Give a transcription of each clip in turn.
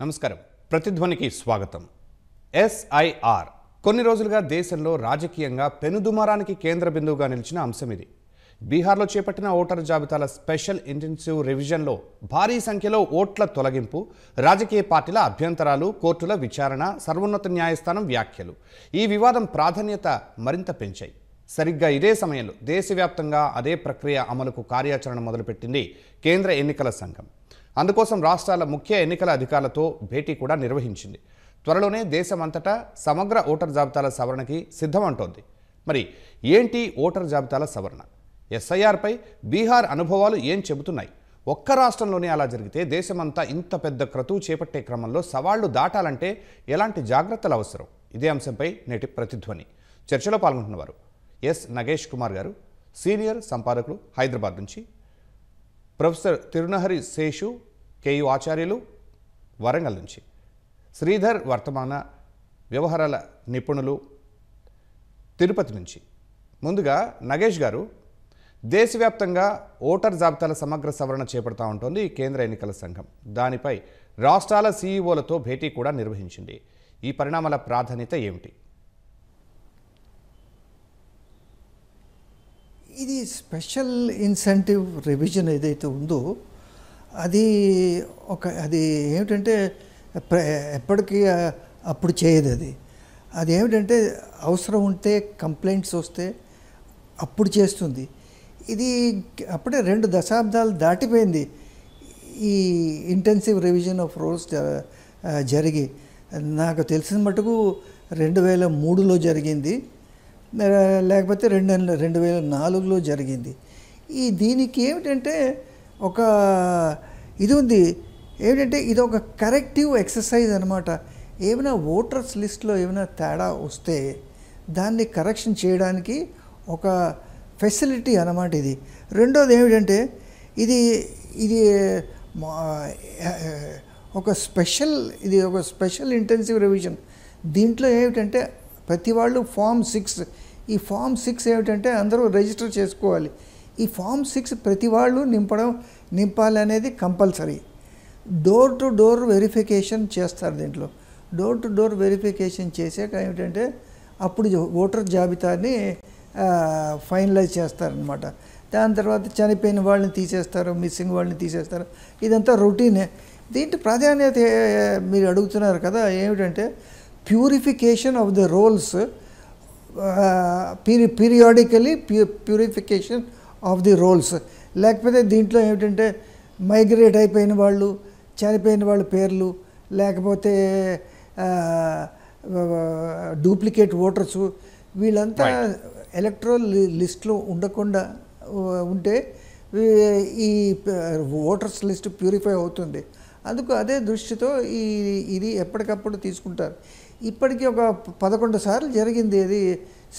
నమస్కారం. ప్రతిధ్వనికి స్వాగతం. ఎస్ఐఆర్ కొన్ని రోజులుగా దేశంలో రాజకీయంగా పెనుదుమారానికి కేంద్ర బిందువుగా నిలిచిన అంశం ఇది. బీహార్లో చేపట్టిన ఓటరు జాబితాల స్పెషల్ ఇంటెన్సివ్ రివిజన్లో భారీ సంఖ్యలో ఓట్ల తొలగింపు, రాజకీయ పార్టీల అభ్యంతరాలు, కోర్టుల విచారణ, సర్వోన్నత న్యాయస్థానం వ్యాఖ్యలు ఈ వివాదం ప్రాధాన్యత మరింత పెంచాయి. సరిగ్గా ఇదే సమయంలో దేశవ్యాప్తంగా అదే ప్రక్రియ అమలుకు కార్యాచరణ మొదలుపెట్టింది కేంద్ర ఎన్నికల సంఘం. అందుకోసం రాష్ట్రాల ముఖ్య ఎన్నికల అధికారులతో భేటీ కూడా నిర్వహించింది. త్వరలోనే దేశమంతటా సమగ్ర ఓటర్ జాబితాల సవరణకి సిద్ధమంటోంది. మరి ఏంటి ఓటర్ జాబితాల సవరణ? ఎస్ఐఆర్పై బీహార్ అనుభవాలు ఏం చెబుతున్నాయి? ఒక్క రాష్ట్రంలోనే అలా జరిగితే దేశమంతా ఇంత పెద్ద క్రతువు చేపట్టే క్రమంలో సవాళ్లు దాటాలంటే ఎలాంటి జాగ్రత్తలు అవసరం? ఇదే అంశంపై నేటి ప్రతిధ్వని చర్చలో పాల్గొంటున్నవారు ఎస్ నగేష్ కుమార్ గారు, సీనియర్ సంపాదకులు, హైదరాబాద్ నుంచి; ప్రొఫెసర్ తిరునహరి శేషు, కేయు ఆచార్యులు, వరంగల్ నుంచి; శ్రీధర్ వర్తమాన, వ్యవహారాల నిపుణులు, తిరుపతి నుంచి. ముందుగా నగేష్ గారు, దేశవ్యాప్తంగా ఓటర్ జాబితాల సమగ్ర సవరణ చేపడతా ఉంటుంది కేంద్ర ఎన్నికల సంఘం. దానిపై రాష్ట్రాల సీఈఓలతో భేటీ కూడా నిర్వహించింది. ఈ పరిణామాల ప్రాధాన్యత ఏమిటి? ఇది స్పెషల్ ఇన్సెంటివ్ రివిజన్ ఏదైతే ఉందో అది ఏమిటంటే ఎప్పటికీ అప్పుడు చేయదు. అది ఏమిటంటే అవసరం ఉంటే, కంప్లైంట్స్ వస్తే అప్పుడు చేస్తుంది. ఇది అప్పుడే 2 దశాబ్దాలు దాటిపోయింది ఈ ఇంటెన్సివ్ రివిజన్ ఆఫ్ రూల్స్ జరిగి. నాకు తెలిసిన మటుకు 2003లో జరిగింది, లేకపోతే 2004లో జరిగింది. దీనికి ఏమిటంటే ఒక ఇది ఉంది, ఏమిటంటే ఇది ఒక కరెక్టివ్ ఎక్సర్సైజ్ అనమాట. ఏమైనా ఓటర్స్ లిస్ట్లో ఏమైనా తేడా వస్తే దాన్ని కరెక్షన్ చేయడానికి ఒక ఫెసిలిటీ అన్నమాట ఇది. రెండోది ఏమిటంటే ఇది ఒక స్పెషల్ ఇంటెన్సివ్ రివిజన్. దీంట్లో ఏమిటంటే ప్రతి వాళ్ళు ఫామ్ 6, ఈ ఫామ్ 6 ఏమిటంటే అందరూ రిజిస్టర్ చేసుకోవాలి. ఈ ఫామ్ 6 ప్రతి వాళ్ళు నింపాలి అనేది compulsory. Door to door verification చేస్తారు. దీంట్లో డోర్ టు డోర్ వెరిఫికేషన్ చేసాక ఏమిటంటే అప్పుడు ఓటర్ జాబితాని ఫైనలైజ్ చేస్తారనమాట. దాని తర్వాత చనిపోయిన వాళ్ళని తీసేస్తారు, మిస్సింగ్ వాళ్ళని తీసేస్తారు. ఇదంతా రొటీనే. దీంట్లో ప్రాధాన్యత మీరు అడుగుతున్నారు కదా, ఏమిటంటే purification of the rolls, periodically purification of the rolls. లేకపోతే దీంట్లో ఏమిటంటే మైగ్రేట్ అయిపోయిన వాళ్ళు, చనిపోయిన వాళ్ళ పేర్లు, లేకపోతే డూప్లికేట్ ఓటర్సు, వీళ్ళంతా ఎలక్ట్రల్ లిస్ట్లో ఉండకుండా ఉంటే ఈ ఓటర్స్ లిస్ట్ ప్యూరిఫై అవుతుంది. అందుకు అదే దృష్టితో ఇది ఎప్పటికప్పుడు తీసుకుంటారు. ఇప్పటికీ ఒక 11 సార్లు జరిగింది ఇది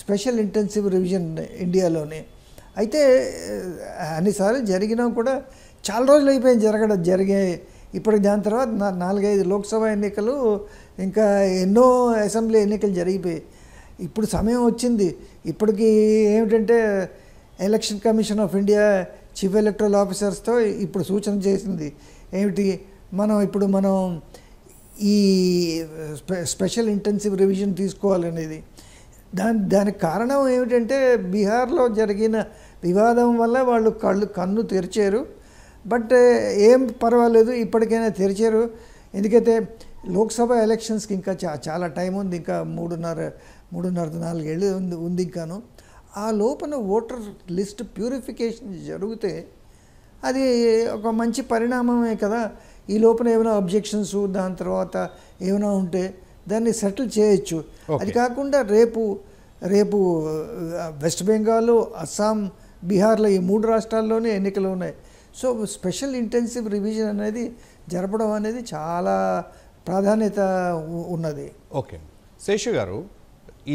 స్పెషల్ ఇంటెన్సివ్ రివిజన్ ఇండియాలోనే. అయితే అన్నిసార్లు జరిగినా కూడా చాలా రోజులు అయిపోయింది జరిగాయి. ఇప్పటికి దాని తర్వాత 4-5 లోక్సభ ఎన్నికలు, ఇంకా ఎన్నో అసెంబ్లీ ఎన్నికలు జరిగిపోయాయి. ఇప్పుడు సమయం వచ్చింది. ఇప్పటికీ ఏమిటంటే election commission of India chief electoral ఆఫీసర్స్తో ఇప్పుడు సూచన చేసింది. ఏమిటి, మనం ఈ స్పెషల్ ఇంటెన్సివ్ రివిజన్ తీసుకోవాలనేది. దానికి కారణం ఏమిటంటే బీహార్లో జరిగిన వివాదం వల్ల వాళ్ళు కన్ను తెరిచారు. బట్ ఏం పర్వాలేదు, ఇప్పటికైనా తెరిచారు. ఎందుకైతే లోక్సభ ఎలక్షన్స్కి ఇంకా చాలా టైం ఉంది, ఇంకా 3.5-4 ఏళ్ళు ఉంది ఇంకాను. ఆ లోపల ఓటర్ లిస్ట్ ప్యూరిఫికేషన్ జరిగితే అది ఒక మంచి పరిణామమే కదా. ఈ లోపల ఏమైనా అబ్జెక్షన్స్, దాని తర్వాత ఏమైనా ఉంటే దాన్ని సెటిల్ చేయొచ్చు. అది కాకుండా రేపు వెస్ట్ బెంగాల్, అస్సాం, బీహార్లో ఈ 3 రాష్ట్రాల్లోనే ఎన్నికలు ఉన్నాయి. సో స్పెషల్ ఇంటెన్సివ్ రివిజన్ అనేది జరపడం అనేది చాలా ప్రాధాన్యత ఉన్నది. ఓకే శేషు గారు,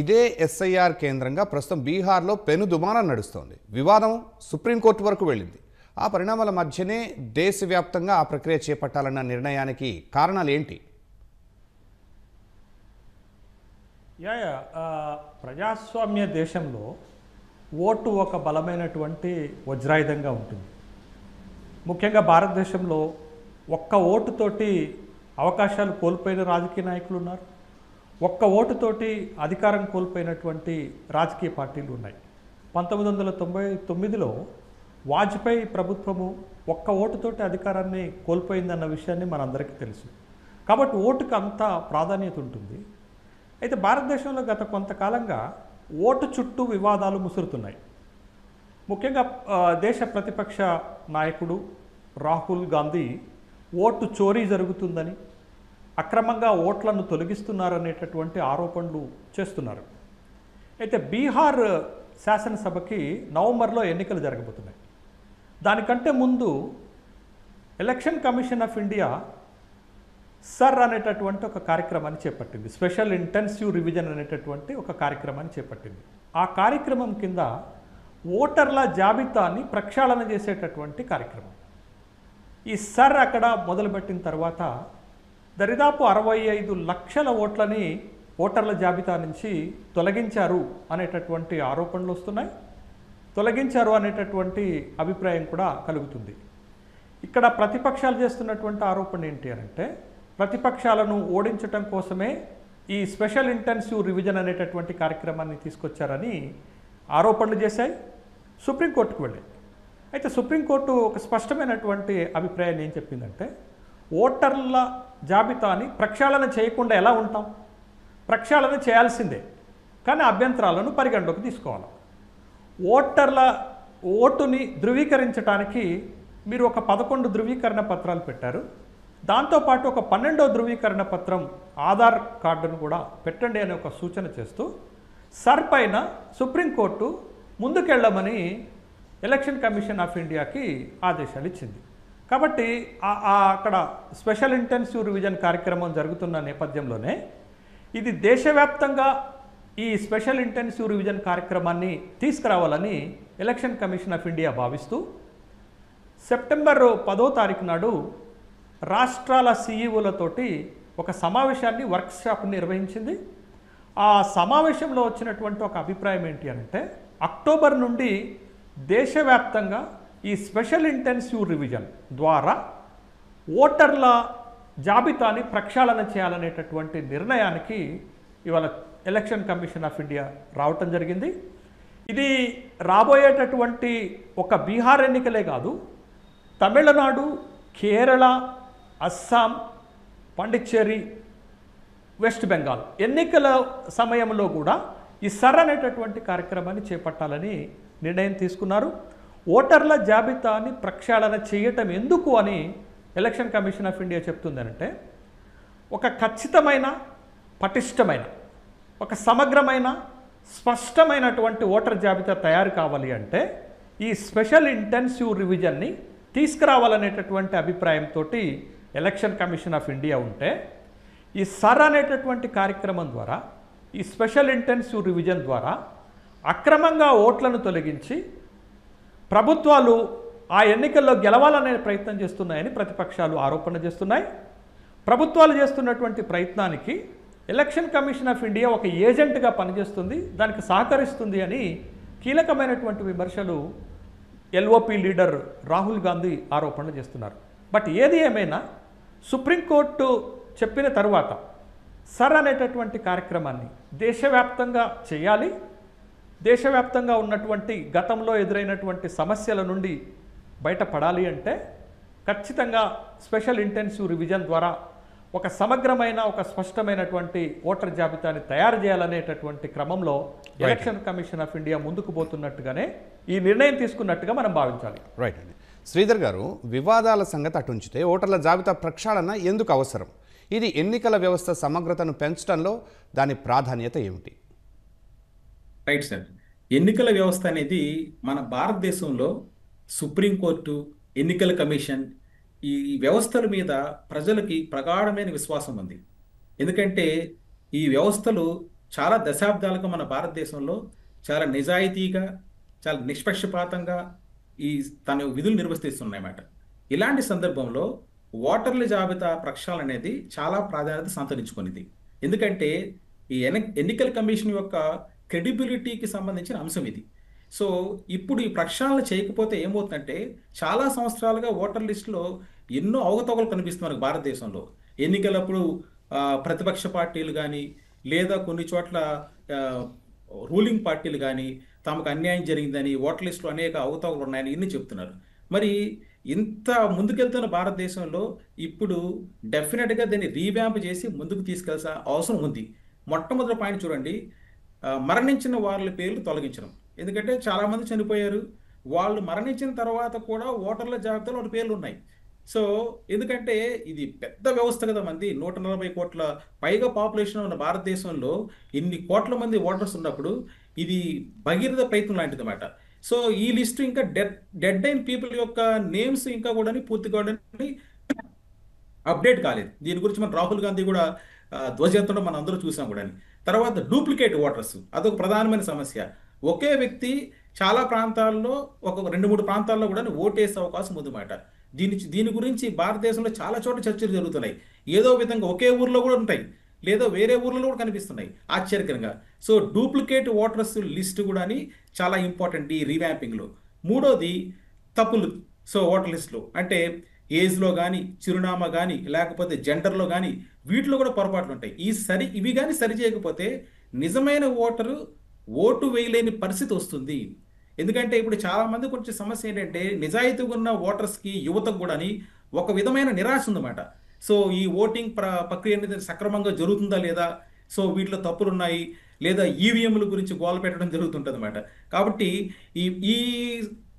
ఇదే ఎస్ఐఆర్ కేంద్రంగా ప్రస్తుతం బీహార్లో పెనుదుమారం నడుస్తోంది. వివాదం సుప్రీంకోర్టు వరకు వెళ్ళింది. ఆ పరిణామాల మధ్యనే దేశవ్యాప్తంగా ఆ ప్రక్రియ చేపట్టాలన్న నిర్ణయానికి కారణాలు ఏంటి? ప్రజాస్వామ్య దేశంలో ఓటు ఒక బలమైనటువంటి వజ్రాయుధంగా ఉంటుంది. ముఖ్యంగా భారతదేశంలో ఒక్క ఓటుతోటి అవకాశాలు కోల్పోయిన రాజకీయ నాయకులు ఉన్నారు. ఒక్క ఓటుతోటి అధికారం కోల్పోయినటువంటి రాజకీయ పార్టీలు ఉన్నాయి. 1999లో వాజ్పేయి ప్రభుత్వము ఒక్క ఓటుతోటి అధికారాన్ని కోల్పోయిందన్న విషయాన్ని మనందరికీ తెలుసు. కాబట్టి ఓటుకు అంత ప్రాధాన్యత ఉంటుంది. అయితే భారతదేశంలో గత కొంతకాలంగా ఓటు చుట్టూ వివాదాలు ముసురుతున్నాయి. ముఖ్యంగా దేశ ప్రతిపక్ష నాయకుడు రాహుల్ గాంధీ ఓటు చోరీ జరుగుతుందని, అక్రమంగా ఓట్లను తొలగిస్తున్నారనేటటువంటి ఆరోపణలు చేస్తున్నారు. అయితే బీహార్ శాసనసభకి నవంబర్లో ఎన్నికలు జరగబోతున్నాయి. దానికంటే ముందు election commission of India sir అనేటటువంటి ఒక కార్యక్రమాన్ని చేపట్టింది. స్పెషల్ ఇంటెన్సివ్ రివిజన్ అనేటటువంటి ఒక కార్యక్రమాన్ని చేపట్టింది. ఆ కార్యక్రమం కింద ఓటర్ల జాబితాని ప్రక్షాళన చేసేటటువంటి కార్యక్రమం. ఈ సర్ అక్కడ మొదలుపెట్టిన తర్వాత దరిదాపు 65 లక్షల ఓట్లని ఓటర్ల జాబితా నుంచి తొలగించారు అనేటటువంటి ఆరోపణలు వస్తున్నాయి. తొలగించారు అనేటటువంటి అభిప్రాయం కూడా కలుగుతుంది. ఇక్కడ ప్రతిపక్షాలు చేస్తున్నటువంటి ఆరోపణ ఏంటి అంటే, ప్రతిపక్షాలను ఓడించటం కోసమే ఈ స్పెషల్ ఇంటెన్సివ్ రివిజన్ అనేటటువంటి కార్యక్రమాన్ని తీసుకొచ్చారని ఆరోపణలు చేశాయి. సుప్రీంకోర్టుకు వెళ్ళాయి. అయితే సుప్రీంకోర్టు ఒక స్పష్టమైనటువంటి అభిప్రాయాన్ని ఏం చెప్పిందంటే, ఓటర్ల జాబితాని ప్రక్షాళన చేయకుండా ఎలా ఉంటాం? ప్రక్షాళన చేయాల్సిందే, కానీ అభ్యంతరాలను పరిగణలోకి తీసుకోవాలి. ఓటర్ల ఓటుని ధృవీకరించడానికి మీరు ఒక 11 ధృవీకరణ పత్రాలు పెట్టారు. దాంతోపాటు ఒక 12వ ధృవీకరణ పత్రం ఆధార్ కార్డును కూడా పెట్టండి అనే ఒక సూచన చేస్తూ సర్ పైన సుప్రీంకోర్టు ముందుకెళ్ళమని ఎలక్షన్ కమిషన్ ఆఫ్ ఇండియాకి ఆదేశాలు ఇచ్చింది. కాబట్టి అక్కడ స్పెషల్ ఇంటెన్సివ్ రివిజన్ కార్యక్రమం జరుగుతున్న నేపథ్యంలోనే ఇది దేశవ్యాప్తంగా ఈ స్పెషల్ ఇంటెన్సివ్ రివిజన్ కార్యక్రమాన్ని తీసుకురావాలని ఎలక్షన్ కమిషన్ ఆఫ్ ఇండియా భావిస్తూ సెప్టెంబర్ 10వ తారీఖు నాడు రాష్ట్రాల సీఈఓలతోటి ఒక సమావేశాన్ని వర్క్షాప్ని నిర్వహించింది. ఆ సమావేశంలో వచ్చినటువంటి ఒక అభిప్రాయం ఏంటి అంటే, అక్టోబర్ నుండి దేశవ్యాప్తంగా ఈ స్పెషల్ ఇంటెన్సివ్ రివిజన్ ద్వారా ఓటర్ల జాబితాని ప్రక్షాళన చేయాలనేటటువంటి నిర్ణయానికి ఇవాళ ఎలక్షన్ కమిషన్ ఆఫ్ ఇండియా రావటం జరిగింది. ఇది రాబోయేటటువంటి ఒక బీహార్ ఎన్నికలే కాదు, తమిళనాడు, కేరళ, అస్సాం, పాండిచ్చేరి, వెస్ట్ బెంగాల్ ఎన్నికల సమయంలో కూడా ఈ సర్ అనేటటువంటి కార్యక్రమాన్ని చేపట్టాలని నిర్ణయం తీసుకున్నారు. ఓటర్ల జాబితాని ప్రక్షాళన చేయటం ఎందుకు అని ఎలక్షన్ కమిషన్ ఆఫ్ ఇండియా చెప్తుందనంటే, ఒక ఖచ్చితమైన, పటిష్టమైన, ఒక సమగ్రమైన, స్పష్టమైనటువంటి ఓటర్ జాబితా తయారు కావాలి అంటే ఈ స్పెషల్ ఇంటెన్సివ్ రివిజన్ని తీసుకురావాలనేటటువంటి అభిప్రాయంతో ఎలక్షన్ కమిషన్ ఆఫ్ ఇండియా ఉంటే, ఈ సర్ అనేటటువంటి కార్యక్రమం ద్వారా, ఈ స్పెషల్ ఇంటెన్సివ్ రివిజన్ ద్వారా అక్రమంగా ఓట్లను తొలగించి ప్రభుత్వాలు ఆ ఎన్నికల్లో గెలవాలనే ప్రయత్నం చేస్తున్నాయని ప్రతిపక్షాలు ఆరోపణ చేస్తున్నాయి. ప్రభుత్వాలు చేస్తున్నటువంటి ప్రయత్నానికి ఎలక్షన్ కమిషన్ ఆఫ్ ఇండియా ఒక ఏజెంట్గా పనిచేస్తుంది, దానికి సహకరిస్తుంది అని కీలకమైనటువంటి విమర్శలు ఎల్ఓపి లీడర్ రాహుల్ గాంధీ ఆరోపణలు చేస్తున్నారు. బట్ ఏది ఏమైనా సుప్రీంకోర్టు చెప్పిన తర్వాత సర్ అనేటటువంటి కార్యక్రమాన్ని దేశవ్యాప్తంగా చేయాలి. దేశవ్యాప్తంగా ఉన్నటువంటి గతంలో ఎదురైనటువంటి సమస్యల నుండి బయటపడాలి అంటే ఖచ్చితంగా స్పెషల్ ఇంటెన్సివ్ రివిజన్ ద్వారా ఒక సమగ్రమైన, ఒక స్పష్టమైనటువంటి ఓటర్ జాబితాని తయారు చేయాలనేటటువంటి క్రమంలో ఎలక్షన్ కమిషన్ ఆఫ్ ఇండియా ముందుకు పోతున్నట్టుగానే ఈ నిర్ణయం తీసుకున్నట్టుగా మనం భావించాలి. రైట్ అండి. శ్రీధర్ గారు, వివాదాల సంగతి అటుంచితే ఓటర్ల జాబితా ప్రక్షాళన ఎందుకు అవసరం? ఇది ఎన్నికల వ్యవస్థ సమగ్రతను పెంచడంలో దాని ప్రాధాన్యత ఏమిటి? Right sir. ఎన్నికల వ్యవస్థ అనేది మన భారతదేశంలో సుప్రీంకోర్టు, ఎన్నికల కమిషన్, ఈ వ్యవస్థల మీద ప్రజలకి ప్రగాఢమైన విశ్వాసం ఉంది. ఎందుకంటే ఈ వ్యవస్థలు చాలా దశాబ్దాలుగా మన భారతదేశంలో చాలా నిజాయితీగా, చాలా నిష్పక్షపాతంగా తన విధులు నిర్వర్తిస్తున్నాయన్నమాట. ఇలాంటి సందర్భంలో ఓటర్ల జాబితా ప్రక్షాళన అనేది చాలా ప్రాధాన్యత సంతరించుకునేది. ఎందుకంటే ఈ ఎన్నికల కమిషన్ యొక్క క్రెడిబిలిటీకి సంబంధించిన అంశం ఇది. సో ఇప్పుడు ఈ ప్రక్షాళన చేయకపోతే ఏమవుతుందంటే, చాలా సంవత్సరాలుగా ఓటర్ లిస్టులో ఎన్నో అవకతవకలు కనిపిస్తున్నారు భారతదేశంలో. ఎన్నికలప్పుడు ప్రతిపక్ష పార్టీలు కానీ లేదా కొన్ని చోట్ల రూలింగ్ పార్టీలు కానీ తమకు అన్యాయం జరిగిందని ఓటర్ లిస్టులో అనేక అవకతవకలు ఉన్నాయని ఇన్ని చెప్తున్నారు. మరి ఇంత ముందుకెళ్తున్న భారతదేశంలో ఇప్పుడు డెఫినెట్గా దీన్ని రీవ్యాంప్ చేసి ముందుకు తీసుకెళ్లాల్సిన అవసరం ఉంది. మొట్టమొదటి పాయింట్ చూడండి, మరణించిన వాళ్ళ పేర్లు తొలగించడం. ఎందుకంటే చాలామంది చనిపోయారు, వాళ్ళు మరణించిన తర్వాత కూడా ఓటర్ల జాబితాలో వాళ్ళ పేర్లు ఉన్నాయి. సో ఎందుకంటే ఇది పెద్ద వ్యవస్థ కదా, మంది 140 కోట్ల పైగా పాపులేషన్ ఉన్న భారతదేశంలో ఇన్ని కోట్ల మంది ఓటర్స్ ఉన్నప్పుడు ఇది భగీరథ ప్రయత్నం లాంటిది అన్నమాట. సో ఈ లిస్టు ఇంకా డెడ్ అయిన పీపుల్ యొక్క నేమ్స్ ఇంకా కూడా పూర్తిగా అప్డేట్ కాలేదు. దీని గురించి మన రాహుల్ గాంధీ కూడా ధ్వజెత్తడం మనం అందరూ చూసాం కూడా. తర్వాత డూప్లికేట్ ఓటర్స్, అదొక ప్రధానమైన సమస్య. ఒకే వ్యక్తి చాలా ప్రాంతాల్లో ఒక 2-3 ప్రాంతాల్లో కూడా ఓటేసే అవకాశం ఉందన్నమాట. దీని గురించి భారతదేశంలో చాలా చోట్ల చర్చలు జరుగుతున్నాయి. ఏదో విధంగా ఒకే ఊర్లో కూడా ఉంటాయి, లేదా వేరే ఊర్లలో కూడా కనిపిస్తున్నాయి ఆశ్చర్యకరంగా. సో డూప్లికేట్ ఓటర్స్ లిస్ట్ కూడా చాలా ఇంపార్టెంట్ ఈ రీవ్యాంపింగ్లో. మూడోది తప్పులు. సో ఓటర్ లిస్టులో అంటే ఏజ్లో కానీ, చిరునామా కానీ, లేకపోతే జెండర్లో కానీ వీటిలో కూడా పొరపాట్లు ఉంటాయి. ఇవి కానీ సరి చేయకపోతే నిజమైన ఓటరు ఓటు వేయలేని పరిస్థితి వస్తుంది. ఎందుకంటే ఇప్పుడు చాలామంది కొంచెం సమస్య ఏంటంటే నిజాయితీగా ఉన్న ఓటర్స్కి, యువతకు కూడా ఒక విధమైన నిరాశ ఉందన్నమాట. సో ఈ ఓటింగ్ ప్రక్రియ అనేది సక్రమంగా జరుగుతుందా లేదా, సో వీటిలో తప్పులు ఉన్నాయి లేదా ఈవీఎంల గురించి గోల పెట్టడం జరుగుతుంటుంది అన్నమాట. కాబట్టి ఈ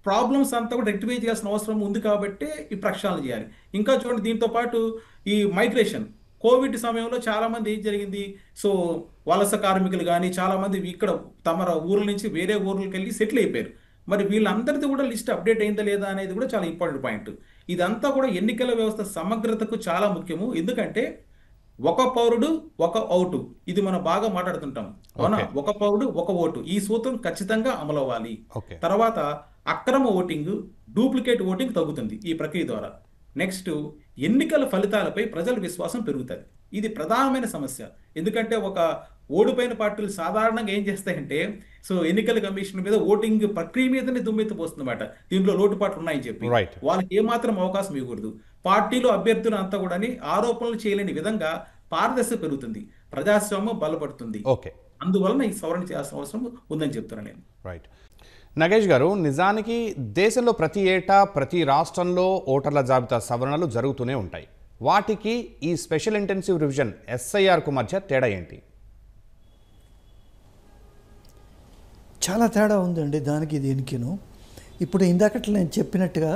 ప్రాబ్లమ్స్ అంతా కూడా రెక్టిఫై చేయాల్సిన అవసరం ఉంది కాబట్టి ఈ ప్రక్షాళన చేయాలి. ఇంకా చూడండి, దీంతో పాటు ఈ మైగ్రేషన్, కోవిడ్ సమయంలో చాలామంది ఏం జరిగింది, సో వలస కార్మికులు కానీ చాలామంది ఇక్కడ తమ ఊర్ల నుంచి వేరే ఊర్లకు వెళ్ళి సెటిల్ అయిపోయారు. మరి వీళ్ళందరిది కూడా లిస్ట్ అప్డేట్ అయిందా లేదా అనేది కూడా చాలా ఇంపార్టెంట్ పాయింట్. ఇదంతా కూడా ఎన్నికల వ్యవస్థ సమగ్రతకు చాలా ముఖ్యము. ఎందుకంటే ఒక పౌరుడు ఒక ఓటు, ఇది మనం బాగా మాట్లాడుతుంటాం అవునా. ఒక పౌరుడు ఒక ఓటు, ఈ సూత్రం ఖచ్చితంగా అమలు అవ్వాలి. తర్వాత అక్రమ ఓటింగ్, డూప్లికేట్ ఓటింగ్ తగ్గుతుంది ఈ ప్రక్రియ ద్వారా. నెక్స్ట్, ఎన్నికల ఫలితాలపై ప్రజల విశ్వాసం పెరుగుతుంది. ఇది ప్రధానమైన సమస్య. ఎందుకంటే ఒక ఓడిపోయిన పార్టీలు సాధారణంగా ఏం చేస్తాయంటే, సో ఎన్నికల కమిషన్ మీద ఓటింగ్ ప్రక్రియ మీదనే దుమ్మెత్తిపోతుందన్నమాట. దీంట్లో లోటుపాట్లు ఉన్నాయని చెప్పి వాళ్ళకి ఏమాత్రం అవకాశం ఇవ్వకూడదు. పార్టీలు, అభ్యర్థులు అంతా కూడా ఆరోపణలు చేయలేని విధంగా పారదర్శక పెరుగుతుంది, ప్రజాస్వామ్యం బలపడుతుంది. అందువలన ఈ సవరణ చేయాల్సిన అవసరం ఉందని చెప్తున్నాను నేను. రైట్. నగేష్ గారు, నిజానికి దేశంలో ప్రతి ఏటా ప్రతి రాష్ట్రంలో ఓటర్ల జాబితా సవరణలు జరుగుతూనే ఉంటాయి. వాటికి ఈ స్పెషల్ ఇంటెన్సివ్ రివిజన్ ఎస్ఐఆర్కు మధ్య తేడా ఏంటి? చాలా తేడా ఉందండి దానికి దీనికిను. ఇప్పుడు ఇందాకట్లు నేను చెప్పినట్టుగా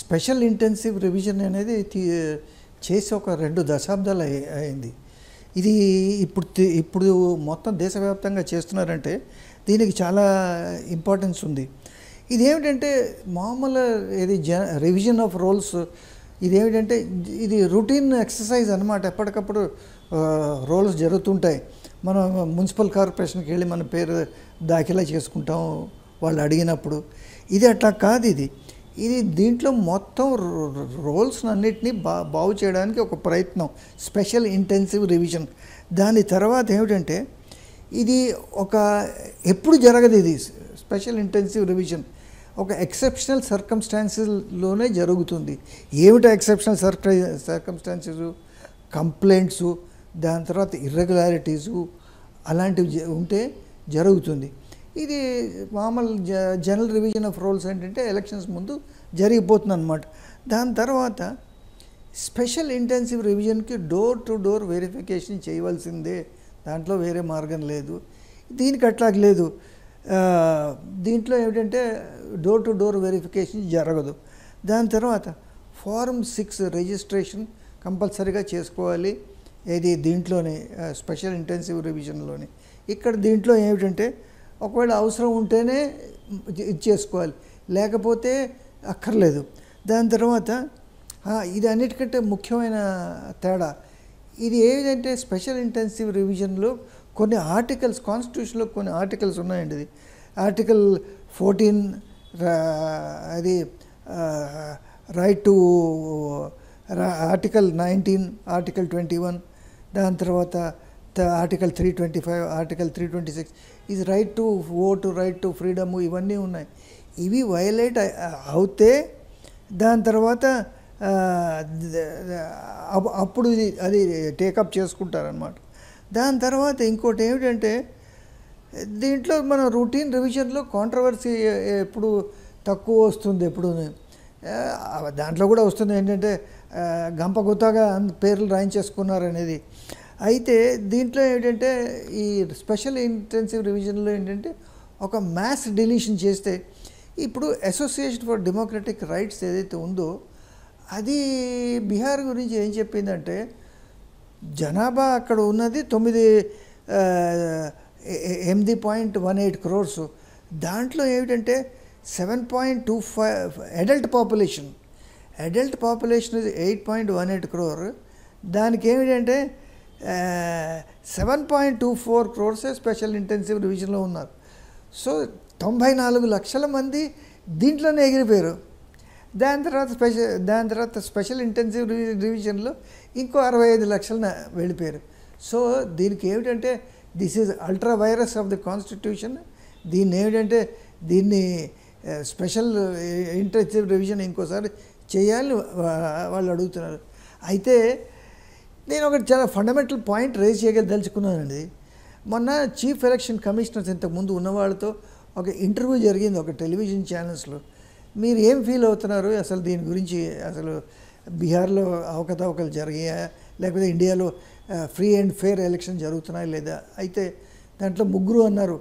స్పెషల్ ఇంటెన్సివ్ రివిజన్ అనేది చేసి ఒక 2 దశాబ్దాలు అయింది. ఇది ఇప్పుడు మొత్తం దేశవ్యాప్తంగా చేస్తున్నారంటే దీనికి చాలా ఇంపార్టెన్స్ ఉంది. ఇదేమిటంటే మామూలు రివిజన్ ఆఫ్ రోల్స్, ఇదేమిటంటే ఇది రొటీన్ ఎక్సర్సైజ్ అన్నమాట. ఎప్పటికప్పుడు రోల్స్ జరుగుతుంటాయి. మనం మున్సిపల్ కార్పొరేషన్కి వెళ్ళి మన పేరు దాఖలా చేసుకుంటాం వాళ్ళు అడిగినప్పుడు. ఇది అట్లా కాదు. ఇది దీంట్లో మొత్తం రోల్స్ అన్నిటినీ బాగు చేయడానికి ఒక ప్రయత్నం, స్పెషల్ ఇంటెన్సివ్ రివిజన్. దాని తర్వాత ఏమిటంటే ఇది ఎప్పుడు జరగదు. ఇది స్పెషల్ ఇంటెన్సివ్ రివిజన్ ఒక ఎక్సెప్షనల్ సర్కమ్స్టాన్సెస్లోనే జరుగుతుంది. ఏమిటో ఎక్సెప్షనల్ సర్కమ్స్టాన్సెస్, కంప్లైంట్స్, దాని తర్వాత ఇర్రెగ్యులారిటీసు అలాంటివి ఉంటే జరుగుతుంది. ఇది మామూలు జనరల్ రివిజన్ ఆఫ్ రోల్స్ ఏంటంటే ఎలక్షన్స్ ముందు జరిగిపోతుంది అన్నమాట. దాని తర్వాత స్పెషల్ ఇంటెన్సివ్ రివిజన్కి డోర్ టు డోర్ వెరిఫికేషన్ చేయవలసిందే, దాంట్లో వేరే మార్గం లేదు. దీనికి అట్లా లేదు. దీంట్లో ఏమిటంటే డోర్ టు డోర్ వెరిఫికేషన్ జరగదు. దాని తర్వాత ఫార్మ్ 6 రిజిస్ట్రేషన్ కంపల్సరీగా చేసుకోవాలి. దీంట్లోనే స్పెషల్ ఇంటెన్సివ్ రివిజన్లోనే. ఇక్కడ దీంట్లో ఏమిటంటే ఒకవేళ అవసరం ఉంటేనే ఇది చేసుకోవాలి, లేకపోతే అక్కర్లేదు. దాని తర్వాత ఇది అన్నిటికంటే ముఖ్యమైన తేడా ఇది ఏదంటే స్పెషల్ ఇంటెన్సివ్ రివిజన్లో కొన్ని ఆర్టికల్స్, కాన్స్టిట్యూషన్లో కొన్ని ఆర్టికల్స్ ఉన్నాయండి. ఇది ఆర్టికల్ 14 అది రైట్ టు, ఆర్టికల్ 19, ఆర్టికల్ 21, దాని తర్వాత ఆర్టికల్ 325, ఆర్టికల్ 326 ఇది right to vote, right to freedom, ఇవన్నీ ఉన్నాయి. ఇవి వయలేట్ అవుతే దాని తర్వాత అప్పుడు అది టేకప్ చేసుకుంటారనమాట. దాని తర్వాత ఇంకోటి ఏమిటంటే దీంట్లో మన రొటీన్ రివిజన్లో కాంట్రవర్సీ ఎప్పుడు తక్కువ వస్తుంది, ఎప్పుడు దాంట్లో కూడా వస్తుంది ఏంటంటే గంప గుత్తగా పేర్లు రాయించేసుకున్నారనేది. అయితే దీంట్లో ఏంటంటే ఈ స్పెషల్ ఇంటెన్సివ్ రివిజన్లో ఏంటంటే ఒక మ్యాస్ డిలీషన్ చేస్తే ఇప్పుడు అసోసియేషన్ ఫర్ డెమోక్రటిక్ రైట్స్ ఏదైతే ఉందో అది బీహార్ గురించి ఏం చెప్పిందంటే జనాభా అక్కడ ఉన్నది 8.18 crores. దాంట్లో ఏమిటంటే 7.25 అడల్ట్ పాపులేషన్ ఇది 8.18 crore. దానికి ఏమిటంటే 7.24 crores స్పెషల్ ఇంటెన్సివ్ రివిజన్లో ఉన్నారు. సో 94 లక్షల మంది దీంట్లోనే ఎగిరిపోయారు. దాని తర్వాత స్పెషల్ ఇంటెన్సివ్ రివిజన్లో ఇంకో 65 లక్షల వెళ్ళిపోయారు. సో దీనికి ఏమిటంటే this is ultra virus of the constitution. దీన్ని స్పెషల్ ఇంటెన్సివ్ రివిజన్ ఇంకోసారి చేయాలని వాళ్ళు అడుగుతున్నారు. అయితే నేను ఒక చాలా ఫండమెంటల్ పాయింట్ రేజ్ చేయగలదలుచుకున్నానండి. మొన్న చీఫ్ ఎలక్షన్ కమిషనర్స్ ఇంతకుముందు ఉన్నవాళ్ళతో ఒక ఇంటర్వ్యూ జరిగింది ఒక టెలివిజన్ ఛానల్స్లో. మీరు ఏం ఫీల్ అవుతున్నారు అసలు దీని గురించి? అసలు బీహార్లో అవకతవకలు జరిగాయా, లేకపోతే ఇండియాలో ఫ్రీ అండ్ ఫెయిర్ ఎలక్షన్ జరుగుతున్నాయా లేదా? అయితే దాంట్లో ముగ్గురు అన్నారు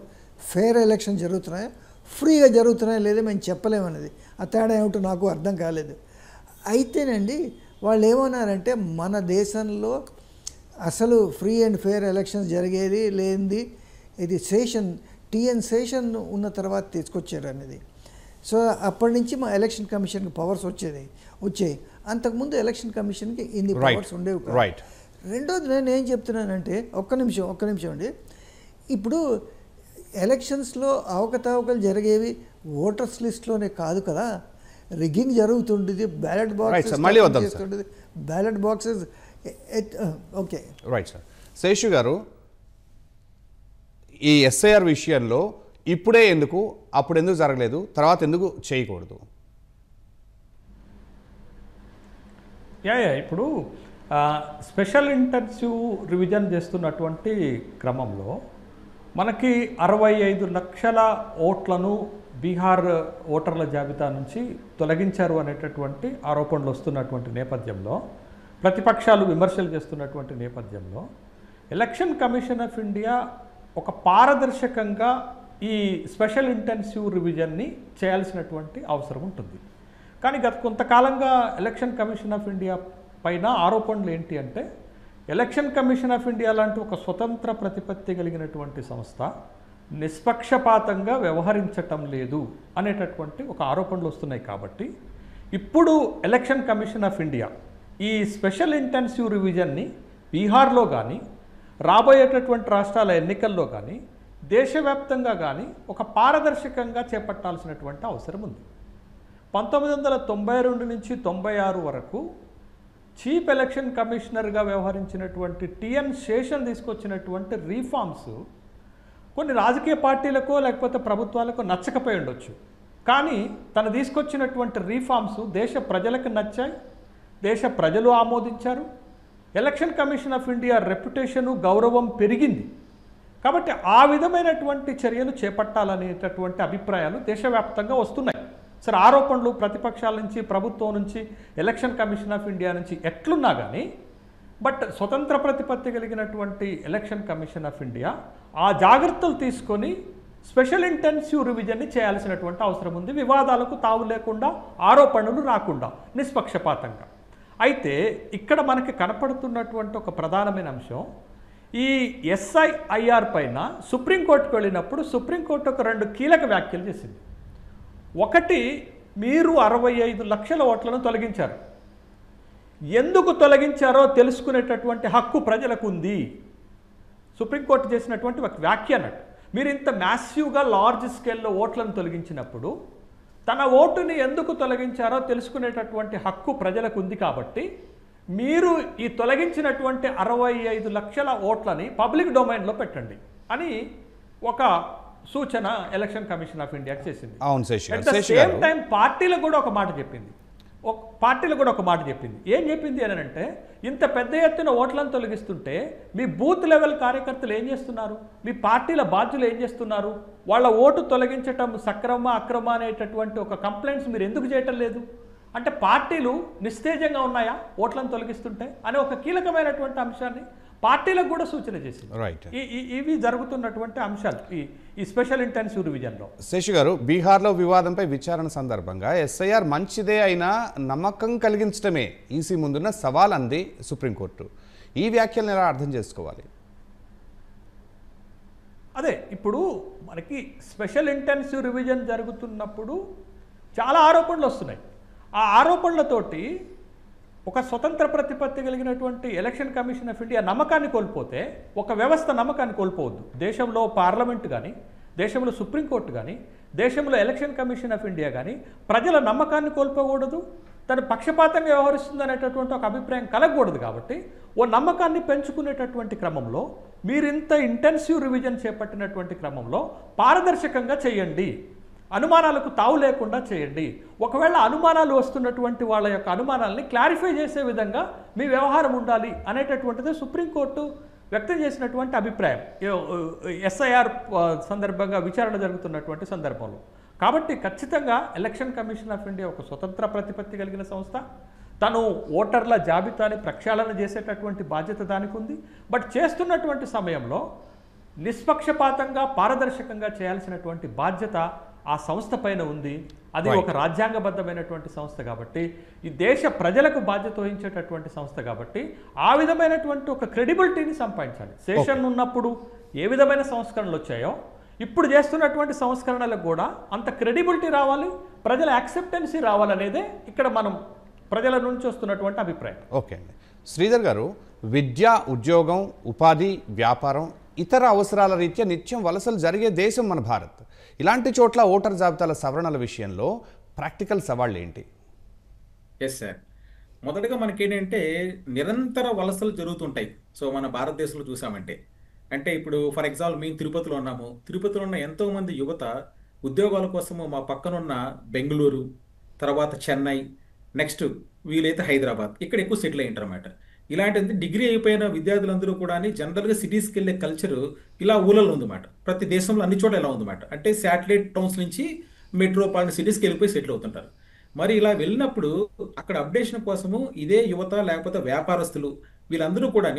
ఫెయిర్ ఎలక్షన్ జరుగుతున్నాయా, ఫ్రీగా జరుగుతున్నాయా లేదా మేము చెప్పలేమన్నది. ఆ తేడా ఏమిటో నాకు అర్థం కాలేదు. అయితేనండి వాళ్ళు ఏమన్నారంటే మన దేశంలో అసలు ఫ్రీ అండ్ ఫెయిర్ ఎలక్షన్స్ జరిగేది లేనిది ఇది టీఎన్ శేషన్ ఉన్న తర్వాత తీసుకొచ్చారు అనేది. సో అప్పటి నుంచి మా ఎలక్షన్ కమిషన్కి పవర్స్ వచ్చాయి. అంతకుముందు ఎలక్షన్ కమిషన్కి ఇన్ని పవర్స్ ఉండేవి కాదు. రెండోది నేను ఏం చెప్తున్నానంటే ఒక్క నిమిషం అండి. ఇప్పుడు ఎలక్షన్స్లో అవకతవకలు జరిగేవి ఓటర్స్ లిస్ట్లోనే కాదు కదా, రిగ్గింగ్ జరుగుతుంటుంది, ballot boxes okay right sir. Seshu గారు, ఈ ఎస్ఐఆర్ విషయంలో ఇప్పుడే ఎందుకు, అప్పుడు ఎందుకు జరగలేదు, తర్వాత ఎందుకు చేయకూడదు? ఇప్పుడు స్పెషల్ ఇంటెన్సివ్ రివిజన్ చేస్తున్నటువంటి క్రమంలో మనకి 65 లక్షల ఓట్లను బీహార్ ఓటర్ల జాబితా నుంచి తొలగించారు అనేటటువంటి ఆరోపణలు వస్తున్నటువంటి నేపథ్యంలో, ప్రతిపక్షాలు విమర్శలు చేస్తున్నటువంటి నేపథ్యంలో ఎలక్షన్ కమిషన్ ఆఫ్ ఇండియా ఒక పారదర్శకంగా ఈ స్పెషల్ ఇంటెన్సివ్ రివిజన్ని చేయాల్సినటువంటి అవసరం ఉంటుంది. కానీ గత కొంతకాలంగా ఎలక్షన్ కమిషన్ ఆఫ్ ఇండియా పైన ఆరోపణలు ఏంటి అంటే ఎలక్షన్ కమిషన్ ఆఫ్ ఇండియా లాంటి ఒక స్వతంత్ర ప్రతిపత్తి కలిగినటువంటి సంస్థ నిష్పక్షపాతంగా వ్యవహరించటం లేదు అనేటటువంటి ఒక ఆరోపణలు వస్తున్నాయి. కాబట్టి ఇప్పుడు ఎలక్షన్ కమిషన్ ఆఫ్ ఇండియా ఈ స్పెషల్ ఇంటెన్సివ్ రివిజన్ని బీహార్లో కానీ రాబోయేటటువంటి రాష్ట్రాల ఎన్నికల్లో కానీ దేశవ్యాప్తంగా కానీ ఒక పారదర్శకంగా చేపట్టాల్సినటువంటి అవసరం ఉంది. 1992 నుంచి 96 వరకు చీఫ్ ఎలక్షన్ కమిషనర్గా వ్యవహరించినటువంటి టీఎన్ శేషన్ తీసుకొచ్చినటువంటి రీఫార్మ్స్ కొన్ని రాజకీయ పార్టీలకో లేకపోతే ప్రభుత్వాలకు నచ్చకపోయి ఉండొచ్చు. కానీ తను తీసుకొచ్చినటువంటి రీఫార్మ్స్ దేశ ప్రజలకు నచ్చాయి, దేశ ప్రజలు ఆమోదించారు. Election commission of India reputation, గౌరవం పెరిగింది. కాబట్టి ఆ విధమైనటువంటి చర్యలు చేపట్టాలనేటటువంటి అభిప్రాయాలు దేశవ్యాప్తంగా వస్తున్నాయి. సరే, ఆరోపణలు ప్రతిపక్షాల నుంచి, ప్రభుత్వం నుంచి, ఎలక్షన్ కమిషన్ ఆఫ్ ఇండియా నుంచి ఎట్లున్నా కానీ బట్ స్వతంత్ర ప్రతిపత్తి కలిగినటువంటి ఎలక్షన్ కమిషన్ ఆఫ్ ఇండియా ఆ జాగ్రత్తలు తీసుకొని స్పెషల్ ఇంటెన్సివ్ రివిజన్ని చేయాల్సినటువంటి అవసరం ఉంది. వివాదాలకు తావు లేకుండా, ఆరోపణలు రాకుండా, నిష్పక్షపాతంగా. అయితే ఇక్కడ మనకి కనపడుతున్నటువంటి ఒక ప్రధానమైన అంశం, ఈ ఎస్ఐఆర్ పైన సుప్రీంకోర్టుకు వెళ్ళినప్పుడు సుప్రీంకోర్టు ఒక 2 కీలక వ్యాఖ్యలు చేసింది. ఒకటి, మీరు 65 లక్షల ఓట్లను తొలగించారు, ఎందుకు తొలగించారో తెలుసుకునేటటువంటి హక్కు ప్రజలకు ఉంది. సుప్రీంకోర్టు చేసినటువంటి ఒక వ్యాఖ్య అన్నట్టు. మీరు ఇంత మ్యాసివ్గా లార్జ్ స్కేల్లో ఓట్లను తొలగించినప్పుడు తన ఓటుని ఎందుకు తొలగించారో తెలుసుకునేటటువంటి హక్కు ప్రజలకు ఉంది. కాబట్టి మీరు ఈ తొలగించినటువంటి 65 లక్షల ఓట్లని పబ్లిక్ డొమైన్లో పెట్టండి అని ఒక సూచన ఎలక్షన్ కమిషన్ ఆఫ్ ఇండియాకి చేసింది. అవును శేషు గారు. అట్ ద సేమ్ టైం పార్టీలకు కూడా ఒక మాట చెప్పింది. ఒక పార్టీలు కూడా ఒక మాట చెప్పింది. ఏం చెప్పింది అని అంటే, ఇంత పెద్ద ఎత్తున ఓట్లను తొలగిస్తుంటే మీ బూత్ లెవెల్ కార్యకర్తలు ఏం చేస్తున్నారు, మీ పార్టీల బాధ్యులు ఏం చేస్తున్నారు, వాళ్ళ ఓటు తొలగించటం సక్రమ అక్రమ అనేటటువంటి ఒక కంప్లైంట్స్ మీరు ఎందుకు చేయటం లేదు అంటే, పార్టీలు నిస్తేజంగా ఉన్నాయా ఓట్లను తొలగిస్తుంటే అనే ఒక కీలకమైనటువంటి అంశాన్ని పార్టీలకు కూడా సూచన చేసింది. రైట్. ఇవి జరుగుతున్నటువంటి అంశాలు ఈ స్పెషల్ ఇంటెన్సివ్ రివిజన్లో. శేషు గారు, బీహార్లో వివాదంపై విచారణ సందర్భంగా ఎస్ఐఆర్ మంచిదే అయినా నమ్మకం కలిగించడమే ఈసీ ముందున్న సవాల్ అంది సుప్రీంకోర్టు. ఈ వ్యాఖ్యలను ఎలా అర్థం చేసుకోవాలి? అదే ఇప్పుడు మనకి స్పెషల్ ఇంటెన్సివ్ రివిజన్ జరుగుతున్నప్పుడు చాలా ఆరోపణలు వస్తున్నాయి. ఆ ఆరోపణలతోటి ఒక స్వతంత్ర ప్రతిపత్తి కలిగినటువంటి ఎలక్షన్ కమిషన్ ఆఫ్ ఇండియా నమ్మకాన్ని కోల్పోతే ఒక వ్యవస్థ నమ్మకాన్ని కోల్పోవద్దు. దేశంలో పార్లమెంట్ కానీ, దేశంలో సుప్రీంకోర్టు కానీ, దేశంలో ఎలక్షన్ కమిషన్ ఆఫ్ ఇండియా కానీ ప్రజల నమ్మకాన్ని కోల్పోకూడదు, తను పక్షపాతంగా వ్యవహరిస్తుంది అనేటటువంటి ఒక అభిప్రాయం కలగకూడదు. కాబట్టి ఓ నమ్మకాన్ని పెంచుకునేటటువంటి క్రమంలో మీరు ఇంత ఇంటెన్సివ్ రివిజన్ చేపట్టినటువంటి క్రమంలో పారదర్శకంగా చేయండి, అనుమానాలకు తావు లేకుండా చేయండి. ఒకవేళ అనుమానాలు వస్తున్నటువంటి వాళ్ళ యొక్క అనుమానాలని క్లారిఫై చేసే విధంగా మీ వ్యవహారం ఉండాలి అనేటటువంటిది సుప్రీంకోర్టు వ్యక్తం చేసినటువంటి అభిప్రాయం ఎస్ఐఆర్ సందర్భంగా విచారణ జరుగుతున్నటువంటి సందర్భంలో. కాబట్టి ఖచ్చితంగా ఎలక్షన్ కమిషన్ ఆఫ్ ఇండియా ఒక స్వతంత్ర ప్రతిపత్తి కలిగిన సంస్థ. తను ఓటర్ల జాబితాని ప్రక్షాళన చేసేటటువంటి బాధ్యత దానికి ఉంది. బట్ చేస్తున్నటువంటి సమయంలో నిష్పక్షపాతంగా పారదర్శకంగా చేయాల్సినటువంటి బాధ్యత ఆ సంస్థ పైన ఉంది. అది ఒక రాజ్యాంగబద్ధమైనటువంటి సంస్థ కాబట్టి, ఈ దేశ ప్రజలకు బాధ్యత వహించేటటువంటి సంస్థ కాబట్టి ఆ విధమైనటువంటి ఒక క్రెడిబిలిటీని సంపాదించాలి. సెషన్ ఉన్నప్పుడు ఏ విధమైన సంస్కరణలు వచ్చాయో ఇప్పుడు చేస్తున్నటువంటి సంస్కరణలకు కూడా అంత క్రెడిబిలిటీ రావాలి, ప్రజల యాక్సెప్టెన్సీ రావాలనేదే ఇక్కడ మనం ప్రజల నుంచి వస్తున్నటువంటి అభిప్రాయం. ఓకే అండి. శ్రీధర్ గారు, విద్య, ఉద్యోగం, ఉపాధి, వ్యాపారం, ఇతర అవసరాల రీత్యా నిత్యం వలసలు జరిగే దేశం మన భారత్. ఇలాంటి చోట్ల ఓటర్ జాబితాల సవరణల విషయంలో ప్రాక్టికల్ సవాళ్ళు ఏంటి? ఎస్ సార్, మొదటగా మనకేంటంటే నిరంతర వలసలు జరుగుతుంటాయి. సో మన భారతదేశంలో చూసామంటే, అంటే ఇప్పుడు ఫర్ ఎగ్జాంపుల్ మేము తిరుపతిలో ఉన్నాము. తిరుపతిలో ఉన్న ఎంతోమంది యువత ఉద్యోగాల కోసము మా పక్కనున్న బెంగళూరు, తర్వాత చెన్నై, నెక్స్ట్ వీలైతే హైదరాబాద్, ఇక్కడ ఎక్కువ సెటిల్ అయ్యింటారు అన్నమాట. ఇలాంటి డిగ్రీ అయిపోయిన విద్యార్థులందరూ కూడా జనరల్గా సిటీస్కి వెళ్ళే కల్చర్ ఇలా ఊళ్ళలో ఉందన్నమాట. ప్రతి దేశంలో అన్ని చోట్ల ఇలా ఉందన్నమాట. అంటే శాటిలైట్ టౌన్స్ నుంచి మెట్రోపాలిటన్ సిటీస్కి వెళ్ళిపోయి సెటిల్ అవుతుంటారు. మరి ఇలా వెళ్ళినప్పుడు అక్కడ అప్డేషన్ కోసము ఇదే యువత లేకపోతే వ్యాపారస్తులు వీళ్ళందరూ కూడా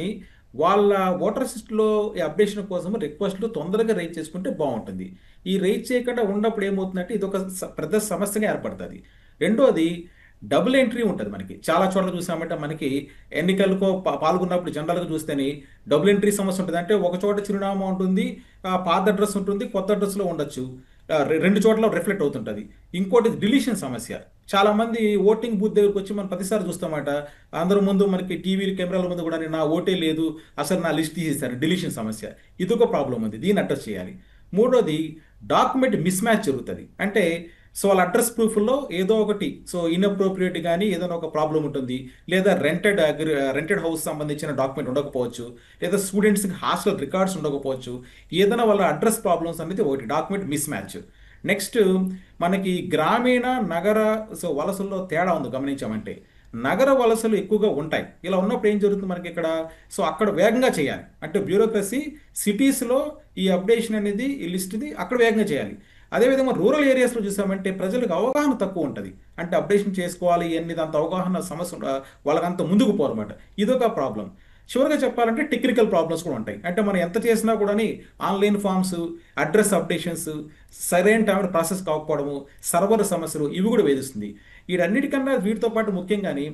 వాళ్ళ ఓటర్ లిస్టులో ఈ అప్డేషన్ కోసం రిక్వెస్ట్లు తొందరగా రైజ్ చేసుకుంటే బాగుంటుంది. ఈ రైజ్ చేయకుండా ఉన్నప్పుడు ఏమవుతుందంటే ఇది ఒక పెద్ద సమస్యగా ఏర్పడుతుంది. రెండోది డబుల్ ఎంట్రీ ఉంటుంది. మనకి చాలా చోట్ల చూసామంటే మనకి ఎన్నికలకు పాల్గొన్నప్పుడు జనరల్గా చూస్తేనే డబుల్ ఎంట్రీ సమస్య ఉంటుంది. అంటే ఒక చోట చిరునామా ఉంటుంది, పాత అడ్రస్ ఉంటుంది, కొత్త అడ్రస్లో ఉండొచ్చు, రెండు చోట్ల రిఫ్లెక్ట్ అవుతుంటుంది. ఇంకోటి డిలీషన్ సమస్య. చాలా మంది ఓటింగ్ బూత్ దగ్గరకు వచ్చి మనం ప్రతిసారి చూస్తామట, అందరి ముందు మనకి టీవీ కెమెరాల ముందు కూడా నా ఓటే లేదు, అసలు నా లిస్ట్ తీసేశారు, డిలీషన్ సమస్య. ఇదొక ప్రాబ్లం ఉంది, దీన్ని అడ్రస్ చేయాలి. మూడోది డాక్యుమెంట్ మిస్ మ్యాచ్ జరుగుతుంది. అంటే సో వాళ్ళ అడ్రస్ ప్రూఫ్లో ఏదో ఒకటి ఇన్అప్రోప్రియేట్ కానీ ఏదైనా ఒక ప్రాబ్లం ఉంటుంది, లేదా రెంటెడ్ హౌస్ సంబంధించిన డాక్యుమెంట్ ఉండకపోవచ్చు, లేదా స్టూడెంట్స్కి హాస్టల్ రికార్డ్స్ ఉండకపోవచ్చు. ఏదైనా వాళ్ళ అడ్రస్ ప్రాబ్లమ్స్ అనేది ఒకటి డాక్యుమెంట్ మిస్ మ్యాచ్. నెక్స్ట్ మనకి గ్రామీణ నగర వలసల్లో తేడా ఉంది గమనించామంటే. నగర వలసలు ఎక్కువగా ఉంటాయి. ఇలా ఉన్నప్పుడు ఏం జరుగుతుంది మనకి ఇక్కడ, సో అక్కడ వేగంగా చేయాలి. అంటే బ్యూరోక్రసీ సిటీస్లో ఈ అప్డేషన్ అనేది ఈ లిస్ట్ది అక్కడ వేగంగా చేయాలి. అదేవిధంగా రూరల్ ఏరియాస్లో చూసామంటే ప్రజలకు అవగాహన తక్కువ ఉంటుంది. అంటే అప్డేషన్ చేసుకోవాలి అన్ని అంత అవగాహన సమస్య వాళ్ళకంత ముందుకు పోరన్నమాట. ఇదొక ప్రాబ్లం. చివరిగా చెప్పాలంటే టెక్నికల్ ప్రాబ్లమ్స్ కూడా ఉంటాయి. అంటే మనం ఎంత చేసినా కూడా ఆన్లైన్ ఫామ్స్, అడ్రస్ అప్డేషన్స్ సరైన టైంలో ప్రాసెస్ కాకపోవడము, సర్వర్ సమస్యలు ఇవి కూడా వేధిస్తుంది. వీటన్నిటికన్నా వీటితో పాటు ముఖ్యంగానే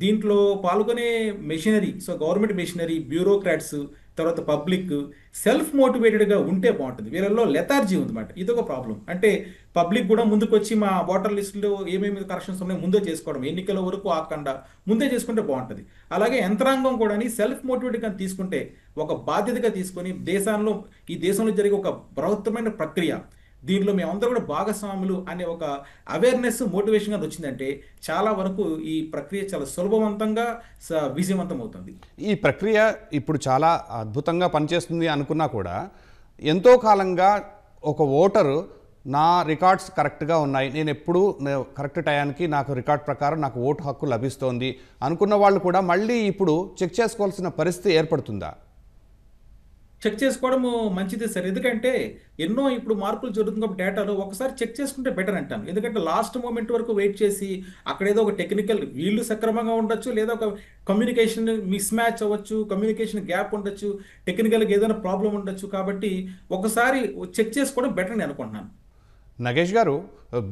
దీంట్లో పాల్గొనే machinery, so government machinery, bureaucrats, తర్వాత పబ్లిక్ సెల్ఫ్ మోటివేటెడ్గా ఉంటే బాగుంటుంది. వీళ్ళల్లో లెథార్జీ ఉందన్నమాట. ఇదొక ప్రాబ్లం. అంటే పబ్లిక్ కూడా ముందుకు వచ్చి మా ఓటర్ లిస్టులో ఏమేమి కరెక్షన్స్ ఉన్నాయో ముందే చేసుకోవడం, ఎన్నికల వరకు ఆకుండా ముందే చేసుకుంటే బాగుంటుంది. అలాగే యంత్రాంగం కూడా సెల్ఫ్ మోటివేటెడ్గా తీసుకుంటే, ఒక బాధ్యతగా తీసుకొని ఈ దేశంలో జరిగే ఒక బృహత్తమైన ప్రక్రియ, దీనిలో మేమందరూ కూడా భాగస్వాములు అనే ఒక అవేర్నెస్, మోటివేషన్గా వచ్చిందంటే చాలా వరకు ఈ ప్రక్రియ చాలా సులభవంతంగా విజయవంతం అవుతుంది. ఈ ప్రక్రియ ఇప్పుడు చాలా అద్భుతంగా పనిచేస్తుంది అనుకున్నా కూడా ఎంతో కాలంగా ఒక ఓటరు నా రికార్డ్స్ కరెక్ట్గా ఉన్నాయి, నేను ఎప్పుడు కరెక్ట్ టయానికి నాకు రికార్డ్ ప్రకారం నాకు ఓటు హక్కు లభిస్తోంది అనుకున్న వాళ్ళు కూడా మళ్ళీ ఇప్పుడు చెక్ చేసుకోవాల్సిన పరిస్థితి ఏర్పడుతుందా? చెక్ చేసుకోవడం మంచిదే సార్. ఎందుకంటే ఎన్నో ఇప్పుడు మార్పులు జరుగుతున్న డేటాలో ఒకసారి చెక్ చేసుకుంటే బెటర్ అంటాను. ఎందుకంటే లాస్ట్ మూమెంట్ వరకు వెయిట్ చేసి అక్కడ ఏదో ఒక టెక్నికల్ వీళ్ళు సక్రమంగా ఉండొచ్చు, లేదా ఒక కమ్యూనికేషన్ మిస్ మ్యాచ్ అవ్వచ్చు, కమ్యూనికేషన్ గ్యాప్ ఉండొచ్చు, టెక్నికల్గా ఏదైనా ప్రాబ్లం ఉండొచ్చు. కాబట్టి ఒకసారి చెక్ చేసుకోవడం బెటర్ అని అనుకుంటున్నాను. నగేష్ గారు,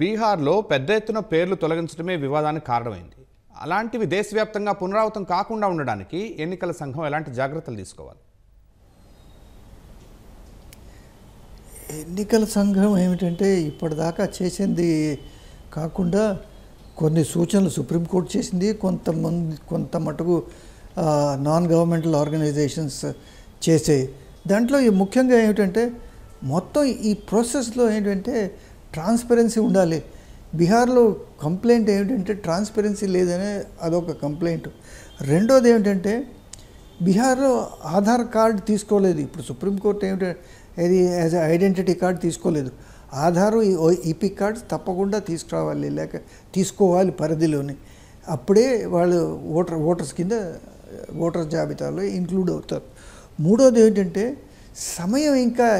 బీహార్లో పెద్ద ఎత్తున పేర్లు తొలగించడమే వివాదానికి కారణమైంది. అలాంటివి దేశవ్యాప్తంగా పునరావృతం కాకుండా ఉండడానికి ఎన్నికల సంఘం ఎలాంటి జాగ్రత్తలు తీసుకోవాలి? ఎన్నికల సంఘం ఏమిటంటే ఇప్పటిదాకా చేసింది కాకుండా కొన్ని సూచనలు సుప్రీంకోర్టు చేసింది, కొంత మటుకు నాన్ గవర్నమెంటల్ ఆర్గనైజేషన్స్ చేసే దాంట్లో ముఖ్యంగా ఏమిటంటే మొత్తం ఈ ప్రాసెస్లో ఏంటంటే ట్రాన్స్పరెన్సీ ఉండాలి. బీహార్లో కంప్లైంట్ ఏమిటంటే ట్రాన్స్పరెన్సీ లేదనే అదొక కంప్లైంట్. రెండోది ఏమిటంటే బీహార్లో ఆధార్ కార్డు తీసుకోలేదు. ఇప్పుడు సుప్రీంకోర్టు ఏమిటంటే ఇది యాజ్ ఐడెంటిటీ కార్డు తీసుకోలేదు. ఆధారు ఈపీ కార్డ్స్ తప్పకుండా తీసుకురావాలి, లేక తీసుకోవాలి పరిధిలోని. అప్పుడే వాళ్ళు ఓటర్స్ కింద ఓటర్స్ జాబితాలో ఇంక్లూడ్ అవుతారు. మూడోది ఏంటంటే సమయం ఇంకా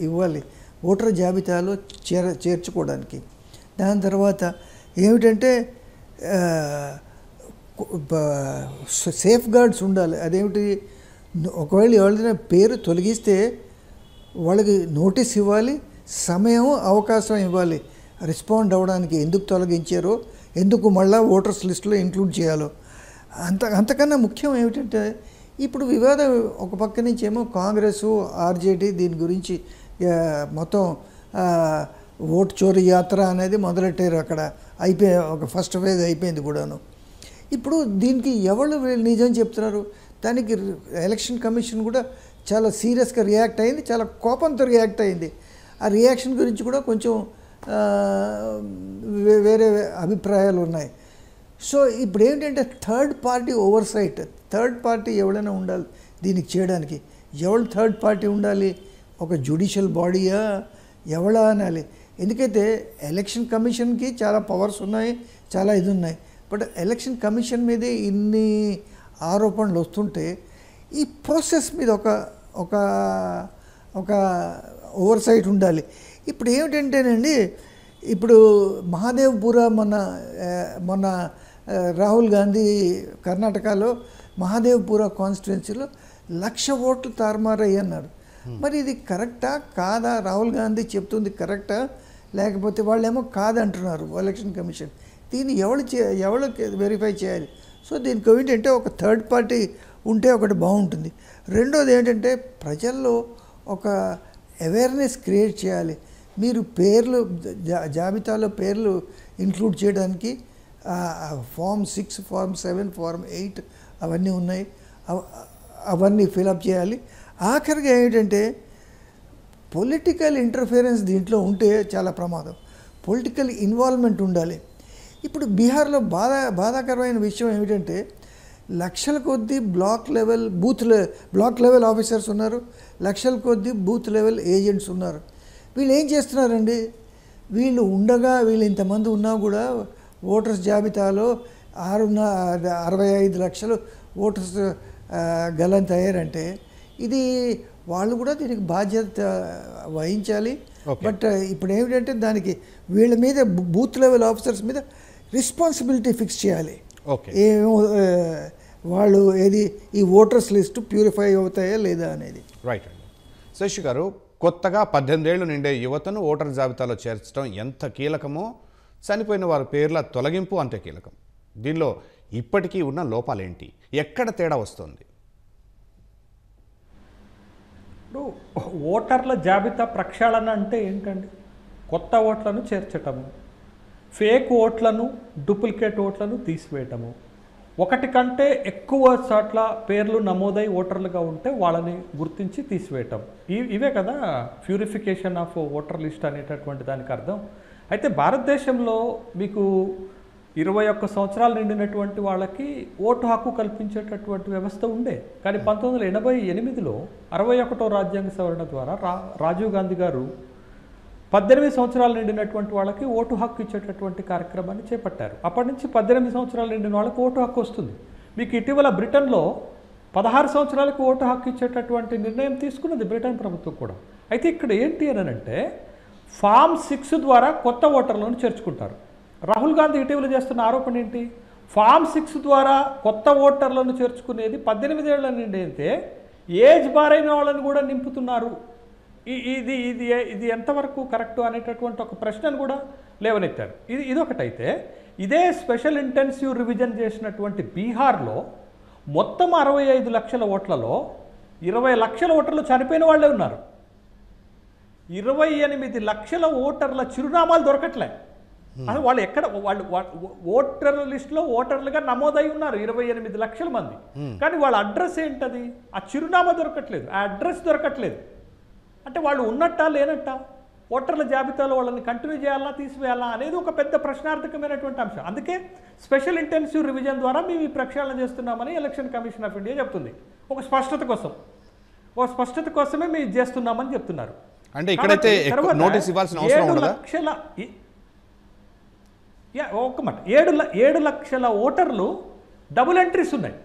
ఇవ్వాలి ఓటర్ జాబితాలో చేర్చుకోవడానికి. దాని తర్వాత ఏమిటంటే సేఫ్ గార్డ్స్ ఉండాలి. అదేమిటి, ఒకవేళ ఎవరైనా పేరు తొలగిస్తే వాళ్ళకి నోటీస్ ఇవ్వాలి, సమయం అవకాశం ఇవ్వాలి రెస్పాండ్ అవ్వడానికి, ఎందుకు తొలగించారో, ఎందుకు మళ్ళీ ఓటర్స్ లిస్టులో ఇంక్లూడ్ చేయాలో. అంతకన్నా ముఖ్యం ఏమిటంటే ఇప్పుడు వివాదం ఒక పక్క నుంచి ఏమో కాంగ్రెస్ ఆర్జేడీ దీని గురించి మొత్తం ఓటు చోరీ యాత్ర అనేది మొదలెట్టారు. అక్కడ ఒక ఫస్ట్ ఫేజ్ అయిపోయింది కూడాను. ఇప్పుడు దీనికి ఎవరు నిజం చెప్తున్నారు? దానికి ఎలక్షన్ కమిషన్ కూడా చాలా సీరియస్గా రియాక్ట్ అయింది, చాలా కోపంతో రియాక్ట్ అయింది. ఆ రియాక్షన్ గురించి కూడా కొంచెం వేరే అభిప్రాయాలు ఉన్నాయి. సో ఇప్పుడు ఏంటంటే third party oversight, third party ఎవరైనా ఉండాలి దీనికి చేయడానికి. ఎవరు థర్డ్ పార్టీ ఉండాలి? ఒక జ్యుడిషియల్ బాడీయా ఎవడా అనాలి? ఎందుకైతే ఎలక్షన్ కమిషన్కి చాలా పవర్స్ ఉన్నాయి, చాలా ఇది ఉన్నాయి. బట్ ఎలక్షన్ కమిషన్ మీదే ఇన్ని ఆరోపణలు వస్తుంటే ఈ ప్రాసెస్ మీద ఒక ఒక ఓవర్సైట్ ఉండాలి. ఇప్పుడు ఏమిటంటేనండి, ఇప్పుడు మహాదేవ్పురా మొన్న రాహుల్ గాంధీ కర్ణాటకలో మహాదేవ్పురా కాన్స్టిట్యున్సీలో 1,00,000 ఓట్లు తారుమారయ్యి అన్నారు. మరి ఇది కరెక్టా కాదా? రాహుల్ గాంధీ చెప్తుంది కరెక్టా, లేకపోతే వాళ్ళేమో కాదంటున్నారు ఎలక్షన్ కమిషన్. దీన్ని ఎవరు వెరిఫై చేయాలి? సో దీనికి ఏంటంటే ఒక థర్డ్ పార్టీ ఉంటే ఒకటి బాగుంటుంది. రెండోది ఏంటంటే ప్రజల్లో ఒక అవేర్నెస్ క్రియేట్ చేయాలి. మీరు పేర్లు జాబితాలో పేర్లు ఇంక్లూడ్ చేయడానికి ఫామ్ 6, ఫామ్ 7, ఫామ్ 8 అవన్నీ ఉన్నాయి, అవన్నీ ఫిలప్ చేయాలి. ఆఖరిగా ఏంటంటే పొలిటికల్ ఇంటర్ఫిరెన్స్ దీంట్లో ఉంటే చాలా ప్రమాదం. పొలిటికల్ ఇన్వాల్వ్మెంట్ ఉండాలి. ఇప్పుడు బీహార్లో బాధాకరమైన విషయం ఏమిటంటే లక్షల కొద్దీ బ్లాక్ లెవెల్ ఆఫీసర్స్ ఉన్నారు, లక్షల కొద్దీ బూత్ లెవెల్ ఏజెంట్స్ ఉన్నారు. వీళ్ళు ఏం చేస్తున్నారండి? వీళ్ళు ఇంతమంది ఉన్నా కూడా ఓటర్స్ జాబితాలో 65 లక్షలు ఓటర్స్ గల్లంత అయ్యారంటే ఇది వాళ్ళు కూడా దీనికి బాధ్యత వహించాలి. బట్ ఇప్పుడు ఏమిటంటే దానికి వీళ్ళ మీద బూత్ లెవెల్ ఆఫీసర్స్ మీద రెస్పాన్సిబిలిటీ ఫిక్స్ చేయాలి. వాళ్ళు ఈ ఓటర్స్ లిస్టు ప్యూరిఫై అవుతాయా లేదా అనేది. రైట్ అండి. శశి గారు, కొత్తగా 18 ఏళ్లు నిండే యువతను ఓటర్ జాబితాలో చేర్చడం ఎంత కీలకమో చనిపోయిన వారి పేర్ల తొలగింపు అంతే కీలకం. దీనిలో ఇప్పటికీ ఉన్న లోపాలేంటి? ఎక్కడ తేడా వస్తుంది? ఇప్పుడు ఓటర్ల జాబితా ప్రక్షాళన అంటే ఏంటండి? కొత్త ఓట్లను చేర్చటము, ఫేక్ ఓట్లను, డూప్లికేట్ ఓట్లను తీసివేయటము, ఒకటి కంటే ఎక్కువ చోట్ల పేర్లు నమోదై ఓటర్లుగా ఉంటే వాళ్ళని గుర్తించి తీసివేయటం. ఇవే కదా ప్యూరిఫికేషన్ ఆఫ్ ఓటర్ లిస్ట్ అనేటటువంటి దానికి అర్థం. అయితే భారతదేశంలో మీకు 21 సంవత్సరాలు నిండినటువంటి వాళ్ళకి ఓటు హక్కు కల్పించేటటువంటి వ్యవస్థ ఉండే. కానీ 1988లో 61వ రాజ్యాంగ సవరణ ద్వారా రాజీవ్ గాంధీ గారు 18 సంవత్సరాలు నిండినటువంటి వాళ్ళకి ఓటు హక్కు ఇచ్చేటటువంటి కార్యక్రమాన్ని చేపట్టారు. అప్పటి నుంచి 18 సంవత్సరాలు నిండిన వాళ్ళకి ఓటు హక్కు వస్తుంది. మీకు ఇటీవల బ్రిటన్లో 16 సంవత్సరాలకు ఓటు హక్కు ఇచ్చేటటువంటి నిర్ణయం తీసుకున్నది బ్రిటన్ ప్రభుత్వం కూడా. అయితే ఇక్కడ ఏంటి అని అంటే ఫామ్ 6 ద్వారా కొత్త ఓటర్లను చేర్చుకుంటారు. రాహుల్ గాంధీ ఇటీవల చేస్తున్న ఆరోపణ ఏంటి? ఫామ్ 6 ద్వారా కొత్త ఓటర్లను చేర్చుకునేది 18 ఏళ్ల నుండి అయితే ఏజ్ బారైన వాళ్ళని కూడా నింపుతున్నారు. ఇది ఇది ఇది ఎంతవరకు కరెక్టు అనేటటువంటి ఒక ప్రశ్నను కూడా లేవనెత్తారు. ఇదొకటైతే ఇదే స్పెషల్ ఇంటెన్సివ్ రివిజన్ చేసినటువంటి బీహార్లో మొత్తం 65 లక్షల ఓట్లలో 20 లక్షల ఓటర్లు చనిపోయిన వాళ్ళే ఉన్నారు. 28 లక్షల ఓటర్ల చిరునామాలు దొరకట్లే. అసలు వాళ్ళు ఎక్కడ వాళ్ళు ఓటర్ లిస్టులో ఓటర్లుగా నమోదై ఉన్నారు 28 లక్షల మంది. కానీ వాళ్ళ అడ్రస్ ఏంటది? ఆ చిరునామా దొరకట్లేదు, ఆ అడ్రస్ దొరకట్లేదు. అంటే వాళ్ళు ఉన్నట్టా లేనట్టా? ఓటర్ల జాబితాలో వాళ్ళని కంటిన్యూ చేయాలా తీసివేయాలా అనేది ఒక పెద్ద ప్రశ్నార్థకమైనటువంటి అంశం. అందుకే స్పెషల్ ఇంటెన్సివ్ రివిజన్ ద్వారా మేము ఈ ప్రక్షాళన చేస్తున్నామని ఎలక్షన్ కమిషన్ ఆఫ్ ఇండియా చెప్తుంది. ఒక స్పష్టత కోసమే మేము చేస్తున్నామని చెప్తున్నారు. అంటే ఇక్కడైతే నోటీస్ ఇవ్వాల్సిన అవసరం ఉండదా? 7 లక్షల ఓటర్లు డబుల్ ఎంట్రీస్ ఉన్నాయి.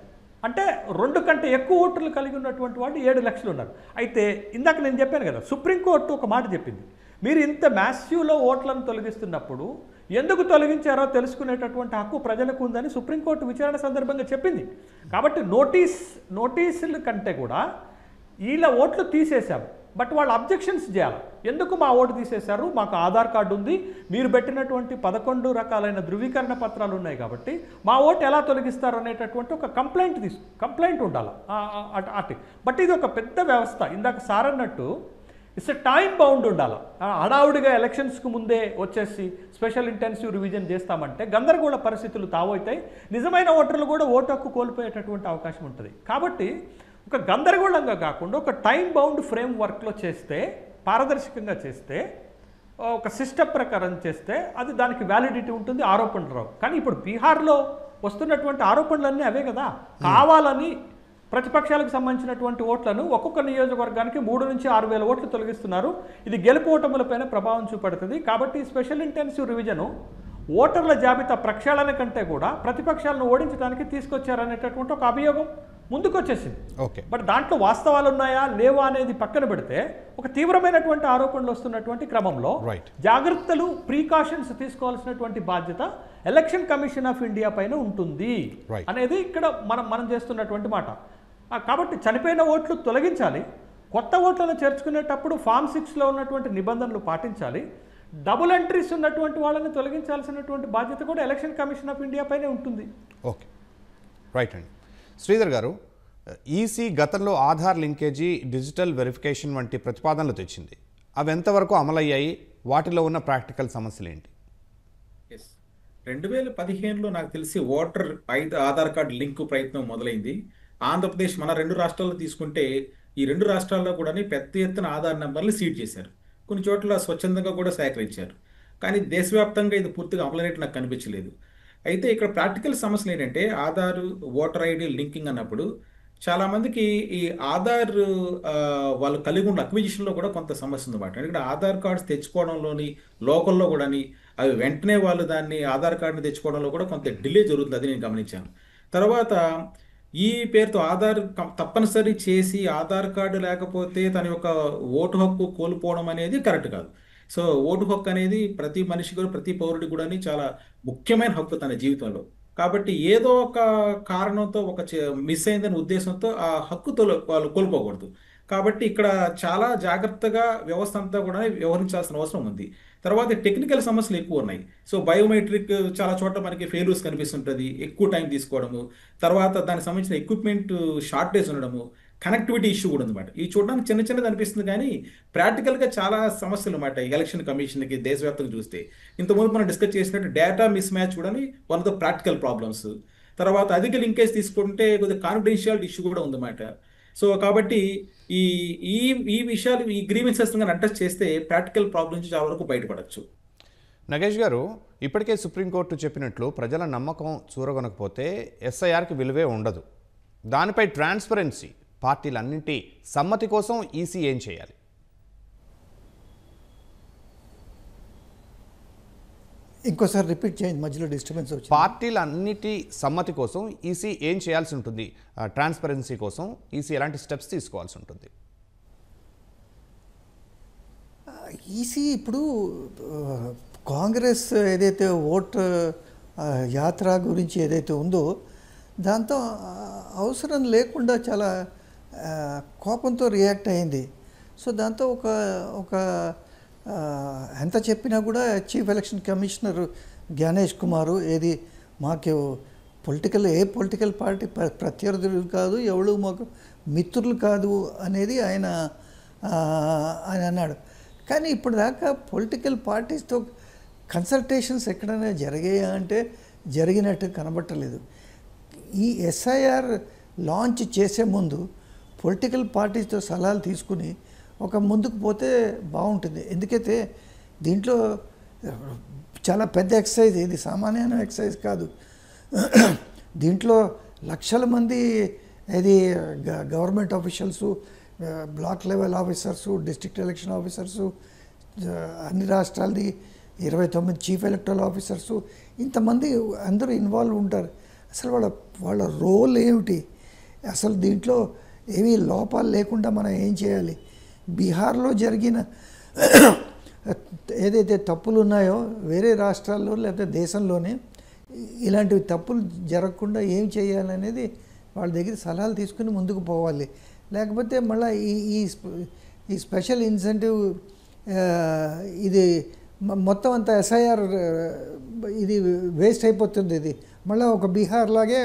అంటే 2 కంటే ఎక్కువ ఓటర్లు కలిగి ఉన్నటువంటి వాళ్ళు 7 లక్షలు ఉన్నారు. అయితే ఇందాక నేను చెప్పాను కదా, సుప్రీంకోర్టు ఒక మాట చెప్పింది. మీరు ఇంత మ్యాసివ్లో ఓట్లను తొలగిస్తున్నప్పుడు ఎందుకు తొలగించారో తెలుసుకునేటటువంటి హక్కు ప్రజలకు ఉందని సుప్రీంకోర్టు విచారణ సందర్భంగా చెప్పింది. కాబట్టి నోటీసుల కంటే కూడా వీళ్ళ ఓట్లు తీసేశాము, బట్ వాళ్ళు అబ్జెక్షన్స్ చేయాలి. ఎందుకు మా ఓటు తీసేశారు? మాకు ఆధార్ కార్డు ఉంది, మీరు పెట్టినటువంటి 11 రకాలైన ధృవీకరణ పత్రాలు ఉన్నాయి కాబట్టి మా ఓటు ఎలా తొలగిస్తారు అనేటటువంటి ఒక కంప్లైంట్ ఉండాలి అటు. బట్ ఇది ఒక పెద్ద వ్యవస్థ. ఇందాక సార్ అన్నట్టు ఇట్స్ ఎ టైం బౌండ్ ఉండాలి. హడావుడిగా ఎలక్షన్స్కు ముందే వచ్చేసి స్పెషల్ ఇంటెన్సివ్ రివిజన్ చేస్తామంటే గందరగోళ పరిస్థితులు తావవుతాయి. నిజమైన ఓటర్లు కూడా ఓటు హక్కు కోల్పోయేటటువంటి అవకాశం ఉంటుంది. కాబట్టి ఒక గందరగోళంగా కాకుండా ఒక టైం బౌండ్ ఫ్రేమ్ వర్క్లో చేస్తే, పారదర్శకంగా చేస్తే, ఒక సిస్టమ్ ప్రకారం చేస్తే అది దానికి వ్యాలిడిటీ ఉంటుంది, ఆరోపణలు రావు. కానీ ఇప్పుడు బీహార్లో వస్తున్నటువంటి ఆరోపణలన్నీ అవే కదా. కావాలని ప్రతిపక్షాలకు సంబంధించినటువంటి ఓట్లను ఒక్కొక్క నియోజకవర్గానికి 3 నుంచి 6 వేల ఓట్లు తొలగిస్తున్నారు. ఇది గెలుపు ఓటములపైన ప్రభావం చూపడుతుంది. కాబట్టి స్పెషల్ ఇంటెన్సివ్ రివిజను ఓటర్ల జాబితా ప్రక్షాళన కంటే కూడా ప్రతిపక్షాలను ఓడించడానికి తీసుకొచ్చారనేటటువంటి ఒక అభియోగం ముందుకొచ్చేసింది. బట్ దాంట్లో వాస్తవాలు ఉన్నాయా లేవా అనేది పక్కన పెడితే ఒక తీవ్రమైనటువంటి ఆరోపణలు వస్తున్నటువంటి క్రమంలో జాగ్రత్తలు, ప్రీకాషన్స్ తీసుకోవాల్సినటువంటి బాధ్యత ఎలక్షన్ కమిషన్ ఆఫ్ ఇండియా పైన ఉంటుంది అనేది ఇక్కడ మనం చేస్తున్నటువంటి మాట. కాబట్టి చనిపోయిన ఓట్లు తొలగించాలి, కొత్త ఓట్లను చేర్చుకునేటప్పుడు ఫామ్ 6లో ఉన్నటువంటి నిబంధనలు పాటించాలి, డబుల్ ఎంట్రీస్ ఉన్నటువంటి వాళ్ళని తొలగించాల్సినటువంటి బాధ్యత కూడా ఎలక్షన్ కమిషన్ ఆఫ్ ఇండియా పైనే ఉంటుంది. ఓకే, రైట్ అండి. శ్రీధర్ గారు, ఈసీ గతంలో ఆధార్ లింకేజీ, డిజిటల్ వెరిఫికేషన్ వంటి ప్రతిపాదనలు తెచ్చింది. అవి ఎంతవరకు అమలయ్యాయి? వాటిలో ఉన్న ప్రాక్టికల్ సమస్యలు ఏంటి? 2015లో నాకు తెలిసి ఓటర్ ఆధార్ కార్డు లింక్ ప్రయత్నం మొదలైంది. ఆంధ్రప్రదేశ్, మన 2 రాష్ట్రాల్లో తీసుకుంటే ఈ 2 రాష్ట్రాల్లో కూడా పెద్ద ఎత్తున ఆధార్ నెంబర్లు సీడ్ చేశారు. కొన్ని చోట్ల స్వచ్ఛందంగా కూడా సేకరించారు. కానీ దేశవ్యాప్తంగా ఇది పూర్తిగా అమలైనట్టు నాకు కనిపించలేదు. అయితే ఇక్కడ ప్రాక్టికల్ సమస్యలు ఏంటంటే ఆధార్, ఓటర్ ఐడి లింకింగ్ అన్నప్పుడు చాలామందికి ఈ ఆధార్ వాళ్ళు కలిగి ఉన్న అక్విజిషన్లో కూడా కొంత సమస్య ఉందన్నమాట. ఎందుకంటే ఆధార్ కార్డ్స్ తెచ్చుకోవడంలోని లోకల్లో కూడా అవి వెంటనే వాళ్ళు దాన్ని ఆధార్ కార్డుని తెచ్చుకోవడంలో కూడా కొంత డిలే జరుగుతుంది. అది నేను గమనించాను. తర్వాత ఈ పేరుతో ఆధార్ తప్పనిసరి చేసి ఆధార్ కార్డు లేకపోతే తన యొక్క ఓటు హక్కు కోల్పోవడం అనేది కరెక్ట్ కాదు. సో ఓటు హక్కు అనేది ప్రతి మనిషి కూడా, ప్రతి పౌరుడికి కూడా చాలా ముఖ్యమైన హక్కు తన జీవితంలో. కాబట్టి ఏదో ఒక కారణంతో ఒక మిస్ అయిందనే ఉద్దేశంతో ఆ హక్కుతో వాళ్ళు కోల్పోకూడదు. కాబట్టి ఇక్కడ చాలా జాగ్రత్తగా వ్యవస్థ అంతా కూడా వ్యవహరించాల్సిన అవసరం ఉంది. తర్వాత టెక్నికల్ సమస్యలు ఎక్కువ ఉన్నాయి. సో బయోమెట్రిక్ చాలా చోట్ల మనకి ఫెయిల్యూర్స్ కనిపిస్తుంటుంది, ఎక్కువ టైం తీసుకోవడము, తర్వాత దానికి సంబంధించిన ఎక్విప్మెంట్ షార్టేజ్ ఉండడము, కనెక్టివిటీ ఇష్యూ కూడా ఉందన్నమాట. ఈ చూడడానికి చిన్నది అనిపిస్తుంది కానీ ప్రాక్టికల్గా చాలా సమస్యలు అన్నమాట. ఈ ఎలక్షన్ కమిషన్కి దేశవ్యాప్తంగా చూస్తే ఇంతకుముందు మనం డిస్కస్ చేసినట్టు డేటా మిస్ మ్యాచ్ కూడా one of the practical problems. తర్వాత అధిక లింకేజ్ తీసుకుంటే కొద్దిగా కాన్ఫిడెన్షియాలిటీ ఇష్యూ కూడా ఉందన్నమాట. సో కాబట్టి ఈ విషయాలు, ఈ గ్రీవెన్సెస్ అడ్రస్ చేస్తే ప్రాక్టికల్ ప్రాబ్లమ్ నుంచి చాలా వరకు బయటపడచ్చు. నగేష్ గారు, ఇప్పటికే సుప్రీంకోర్టు చెప్పినట్లు ప్రజల నమ్మకం చూరగొనకపోతే ఎస్ఐఆర్కి విలువే ఉండదు. దానిపై ట్రాన్స్పరెన్సీ, పార్టీలన్నింటి సమ్మతి కోసం ఈసీ ఏం చేయాలి? ఇంకోసారి రిపీట్ చేయండి, మధ్యలో డిస్టర్బెన్స్ వచ్చింది. పార్టీలన్నిటి సమ్మతి కోసం ఈసీ ఏం చేయాల్సి ఉంటుంది? ట్రాన్స్పరెన్సీ కోసం ఈసీ ఎలాంటి స్టెప్స్ తీసుకోవాల్సి ఉంటుంది? ఈసీ ఇప్పుడు కాంగ్రెస్ ఏదైతే ఓట్ యాత్ర గురించి ఏదైతే ఉందో దాంతో అవసరం లేకుండా చాలా కోపంతో రియాక్ట్ అయింది. సో దాంతో ఒక ఎంత చెప్పినా కూడా చీఫ్ ఎలక్షన్ కమిషనర్ జ్ఞానేష్ కుమారు ఏది మాకు ఏ పొలిటికల్ పార్టీ ప్రత్యర్థులు కాదు, ఎవరు మాకు మిత్రులు కాదు అనేది ఆయన అన్నాడు. కానీ ఇప్పుడు దాకా పొలిటికల్ పార్టీస్తో కన్సల్టేషన్స్ ఎక్కడైనా జరిగాయా అంటే జరిగినట్టు కనబట్టలేదు. ఈ ఎస్ఐఆర్ లాంచ్ చేసే ముందు పొలిటికల్ పార్టీస్తో సలహాలు తీసుకుని ఒక ముందుకు పోతే బాగుంటుంది. ఎందుకైతే దీంట్లో చాలా పెద్ద ఎక్సర్సైజ్, ఇది సామాన్యమైన ఎక్సర్సైజ్ కాదు. దీంట్లో లక్షల మంది ఇది government officials, block level officers, district election officers, అన్ని రాష్ట్రాలది 29 చీఫ్ ఎలక్టరల్ ఆఫీసర్సు, ఇంతమంది అందరూ ఇన్వాల్వ్ ఉంటారు. అసలు వాళ్ళ రోల్ ఏమిటి, అసలు దీంట్లో ఏమీ లోపాలు లేకుండా మనం ఏం చేయాలి, బీహార్లో జరిగిన ఏదైతే తప్పులు ఉన్నాయో వేరే రాష్ట్రాల్లో లేకపోతే దేశంలోనే ఇలాంటివి తప్పులు జరగకుండా ఏం చేయాలనేది వాళ్ళ దగ్గర సలహాలు తీసుకుని ముందుకు పోవాలి. లేకపోతే మళ్ళీ ఈ స్పెషల్ ఇన్సెంటివ్ ఇది మొత్తం అంతా ఎస్ఐఆర్ ఇది వేస్ట్ అయిపోతుంది. ఇది మళ్ళీ ఒక బీహార్ లాగే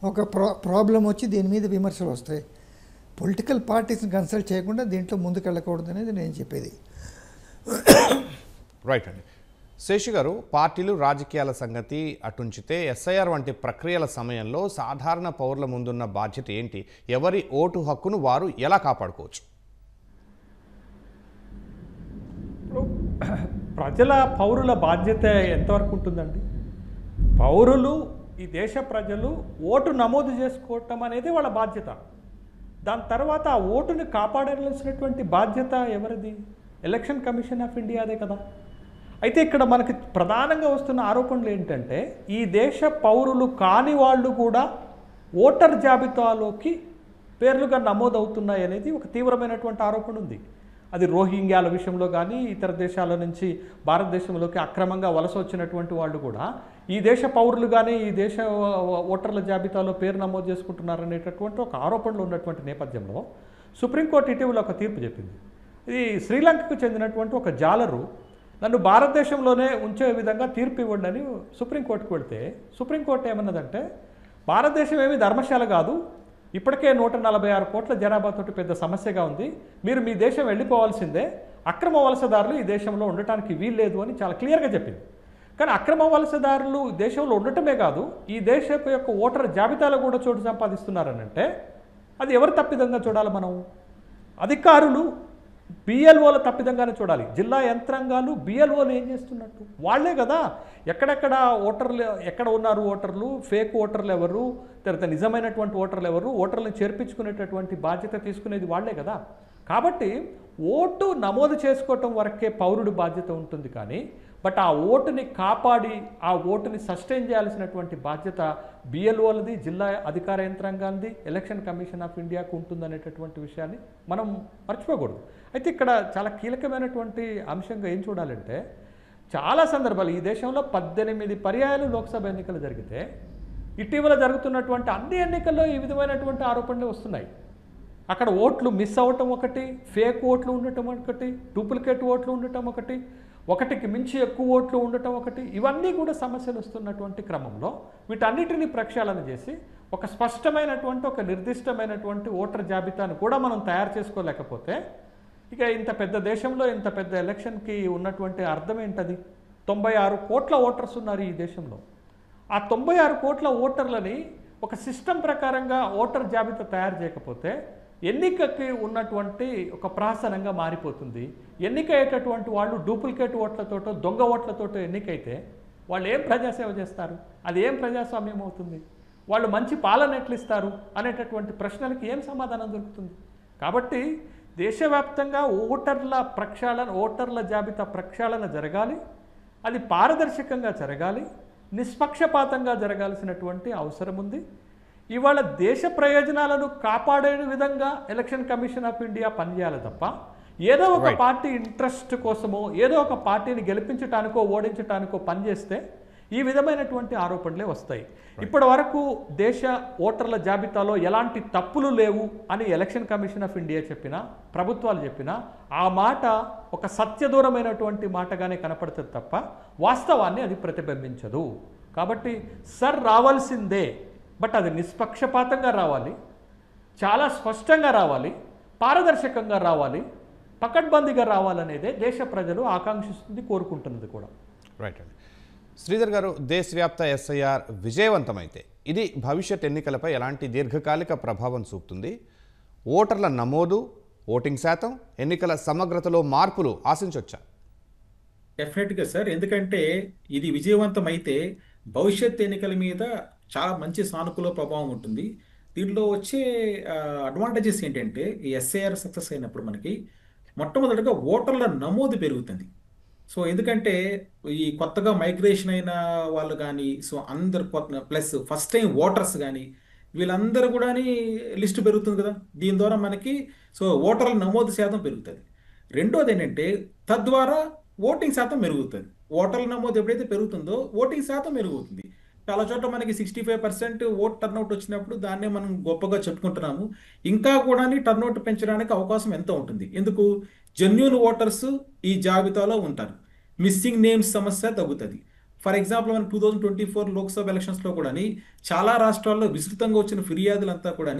ఒక ప్రాబ్లం వచ్చి దీని మీద విమర్శలు వస్తాయి. పొలిటికల్ పార్టీస్ని కన్సల్ట్ చేయకుండా దీంట్లో ముందుకు వెళ్ళకూడదు అనేది నేను చెప్పేది. రైట్ అండి. శేషు గారు, పార్టీలు రాజకీయాల సంగతి అటుంచితే ఎస్ఐఆర్ వంటి ప్రక్రియల సమయంలో సాధారణ పౌరుల ముందున్న బాధ్యత ఏంటి? ఎవరి ఓటు హక్కును వారు ఎలా కాపాడుకోవచ్చు? పౌరుల బాధ్యత ఎంతవరకు ఉంటుందండి? పౌరులు, ఈ దేశ ప్రజలు ఓటు నమోదు చేసుకోవటం అనేది వాళ్ళ బాధ్యత. దాని తర్వాత ఆ ఓటుని కాపాడాల్సినటువంటి బాధ్యత ఎవరిది? ఎలక్షన్ కమిషన్ ఆఫ్ ఇండియాదే కదా. అయితే ఇక్కడ మనకి ప్రధానంగా వస్తున్న ఆరోపణలు ఏంటంటే ఈ దేశ పౌరులు కాని వాళ్ళు కూడా ఓటర్ జాబితాలోకి పేర్లుగా నమోదవుతున్నాయి అనేది ఒక తీవ్రమైనటువంటి ఆరోపణ ఉంది. అది రోహింగ్యాల విషయంలో కానీ ఇతర దేశాల నుంచి భారతదేశంలోకి అక్రమంగా వలస వచ్చినటువంటి వాళ్ళు కూడా ఈ దేశ పౌరులుగానే ఈ దేశ ఓటర్ల జాబితాలో పేరు నమోదు చేసుకుంటున్నారనేటటువంటి ఒక ఆరోపణలు ఉన్నటువంటి నేపథ్యంలో సుప్రీంకోర్టు ఇటీవల ఒక తీర్పు చెప్పింది. ఇది శ్రీలంకకు చెందినటువంటి ఒక జాలరు నన్ను భారతదేశంలోనే ఉంచే విధంగా తీర్పు ఇవ్వండి అని సుప్రీంకోర్టుకు వెళ్తే సుప్రీంకోర్టు ఏమన్నదంటే భారతదేశం ఏమీ ధర్మశాల కాదు, ఇప్పటికే 146 కోట్ల జనాభాతోటి పెద్ద సమస్యగా ఉంది, మీరు మీ దేశం వెళ్ళిపోవాల్సిందే, అక్రమ వలసదారులు ఈ దేశంలో ఉండటానికి వీల్లేదు అని చాలా క్లియర్గా చెప్పింది. కానీ అక్రమ వలసదారులు దేశంలో ఉండటమే కాదు ఈ దేశం యొక్క ఓటర్ జాబితాలో కూడా చోటు సంపాదిస్తున్నారనంటే అది ఎవరు తప్పిదంగా చూడాలి? మనం అధికారులు బిఎల్ఓల తప్పిదంగానే చూడాలి. జిల్లా యంత్రాంగాలు బిఎల్ఓలు ఏం చేస్తున్నట్టు వాళ్లే కదా ఎక్కడెక్కడ ఓటర్లు ఎక్కడ ఉన్నారు, ఓటర్లు ఫేక్ ఓటర్లు ఎవరు, తర్వాత నిజమైనటువంటి ఓటర్లు ఎవరు, ఓటర్లను చేర్పించుకునేటటువంటి బాధ్యత తీసుకునేది వాళ్లే కదా. కాబట్టి ఓటు నమోదు చేసుకోవటం వరకే పౌరుడి బాధ్యత ఉంటుంది. కానీ బట్ ఆ ఓటుని కాపాడి ఆ ఓటుని సస్టైన్ చేయాల్సినటువంటి బాధ్యత బిఎల్ఓలది, జిల్లా అధికార యంత్రాంగాలది, ఎలక్షన్ కమిషన్ ఆఫ్ ఇండియాకు ఉంటుందనేటటువంటి విషయాన్ని మనం మర్చిపోకూడదు. అయితే ఇక్కడ చాలా కీలకమైనటువంటి అంశంగా ఏం చూడాలంటే చాలా సందర్భాలు ఈ దేశంలో 18 పర్యాయాలు లోక్సభ ఎన్నికలు జరిగితే ఇటీవల జరుగుతున్నటువంటి అన్ని ఎన్నికల్లో ఈ విధమైనటువంటి ఆరోపణలు వస్తున్నాయి. అక్కడ ఓట్లు మిస్ అవ్వటం ఒకటి, ఫేక్ ఓట్లు ఉండటం ఒకటి, డూప్లికేట్ ఓట్లు ఉండటం ఒకటి, ఒకటికి మించి ఎక్కువ ఓట్లు ఉండటం ఒకటి, ఇవన్నీ కూడా సమస్యలు వస్తున్నటువంటి క్రమంలో వీటన్నిటిని ప్రక్షాళన చేసి ఒక స్పష్టమైనటువంటి ఒక నిర్దిష్టమైనటువంటి ఓటర్ జాబితాను కూడా మనం తయారు చేసుకోలేకపోతే ఇక ఇంత పెద్ద దేశంలో ఇంత పెద్ద ఎలక్షన్కి ఉన్నటువంటి అర్థం ఏంటది? 96 కోట్ల ఓటర్స్ ఉన్నారు ఈ దేశంలో. ఆ 96 కోట్ల ఓటర్లని ఒక సిస్టమ్ ప్రకారంగా ఓటర్ జాబితా తయారు చేయకపోతే ఎన్నికకి ఉన్నటువంటి ఒక ప్రాసనంగా మారిపోతుంది. ఎన్నిక అయ్యేటటువంటి వాళ్ళు డూప్లికేట్ ఓట్లతోటో దొంగ ఓట్లతోటో ఎన్నికైతే వాళ్ళు ఏం ప్రజాసేవ చేస్తారు? అది ఏం ప్రజాస్వామ్యం అవుతుంది? వాళ్ళు మంచి పాలన ఎట్లు ఇస్తారు అనేటటువంటి ప్రశ్నలకి ఏం సమాధానం దొరుకుతుంది? కాబట్టి దేశవ్యాప్తంగా ఓటర్ల జాబితా ప్రక్షాళన జరగాలి. అది పారదర్శకంగా జరగాలి, నిష్పక్షపాతంగా జరగాల్సినటువంటి అవసరం ఉంది. ఇవాళ దేశ ప్రయోజనాలను కాపాడే విధంగా ఎలక్షన్ కమిషన్ ఆఫ్ ఇండియా పనిచేయాలి తప్ప ఏదో ఒక పార్టీ ఇంట్రెస్ట్ కోసమో ఏదో ఒక పార్టీని గెలిపించటానికో ఓడించటానికో పనిచేస్తే ఈ విధమైనటువంటి ఆరోపణలే వస్తాయి. ఇప్పటి వరకు దేశ ఓటర్ల జాబితాలో ఎలాంటి తప్పులు లేవు అని ఎలక్షన్ కమిషన్ ఆఫ్ ఇండియా చెప్పినా, ప్రభుత్వాలు చెప్పినా ఆ మాట ఒక సత్యదూరమైనటువంటి మాటగానే కనపడుతుంది తప్ప వాస్తవాన్ని అది ప్రతిబింబించదు. కాబట్టి సార్ రావాల్సిందే, బట్ అది నిష్పక్షపాతంగా రావాలి, చాలా స్పష్టంగా రావాలి, పారదర్శకంగా రావాలి, పకడ్బందీగా రావాలనేదే దేశ ప్రజలు ఆకాంక్షిస్తుంది, కోరుకుంటున్నది కూడా. రైట్ అండి. శ్రీధర్ గారు, దేశవ్యాప్త ఎస్ఐఆర్ విజయవంతమైతే ఇది భవిష్యత్ ఎన్నికలపై ఎలాంటి దీర్ఘకాలిక ప్రభావం చూపుతుంది? ఓటర్ల నమోదు, ఓటింగ్ శాతం, ఎన్నికల సమగ్రతలో మార్పులు ఆశించవచ్చా? డెఫినెట్గా సార్, ఎందుకంటే ఇది విజయవంతం అయితే భవిష్యత్ ఎన్నికల మీద చాలా మంచి సానుకూల ప్రభావం ఉంటుంది. దీంట్లో వచ్చే అడ్వాంటేజెస్ ఏంటంటే, ఈ ఎస్ఐఆర్ సక్సెస్ అయినప్పుడు మనకి మొట్టమొదటిగా ఓటర్ల నమోదు పెరుగుతుంది. సో ఎందుకంటే ఈ కొత్తగా మైగ్రేషన్ అయిన వాళ్ళు కానీ, సో అందరు కొత్త ప్లస్ ఫస్ట్ టైం ఓటర్స్ కానీ వీళ్ళందరూ కూడా లిస్ట్ పెరుగుతుంది కదా. దీని ద్వారా మనకి సో ఓటర్ల నమోదు శాతం పెరుగుతుంది. రెండోది ఏంటంటే తద్వారా ఓటింగ్ శాతం మెరుగుతుంది. ఓటర్ల నమోదు ఎప్పుడైతే పెరుగుతుందో ఓటింగ్ శాతం మెరుగుతుంది. చాలా చోట్ల మనకి 65% ఓట్ టర్నౌట్ వచ్చినప్పుడు దాన్నే మనం గొప్పగా చెప్పుకుంటున్నాము. ఇంకా కూడా టర్నౌట్ పెంచడానికి అవకాశం ఎంత ఉంటుంది? ఎందుకు? జెన్యూన్ ఓటర్స్ ఈ జాబితాలో ఉంటారు, మిస్సింగ్ నేమ్స్ సమస్య తగ్గుతుంది. ఫర్ ఎగ్జాంపుల్ మనం 2024 లోక్సభ ఎలక్షన్స్లో కూడా చాలా రాష్ట్రాల్లో విస్తృతంగా వచ్చిన ఫిర్యాదులంతా కూడా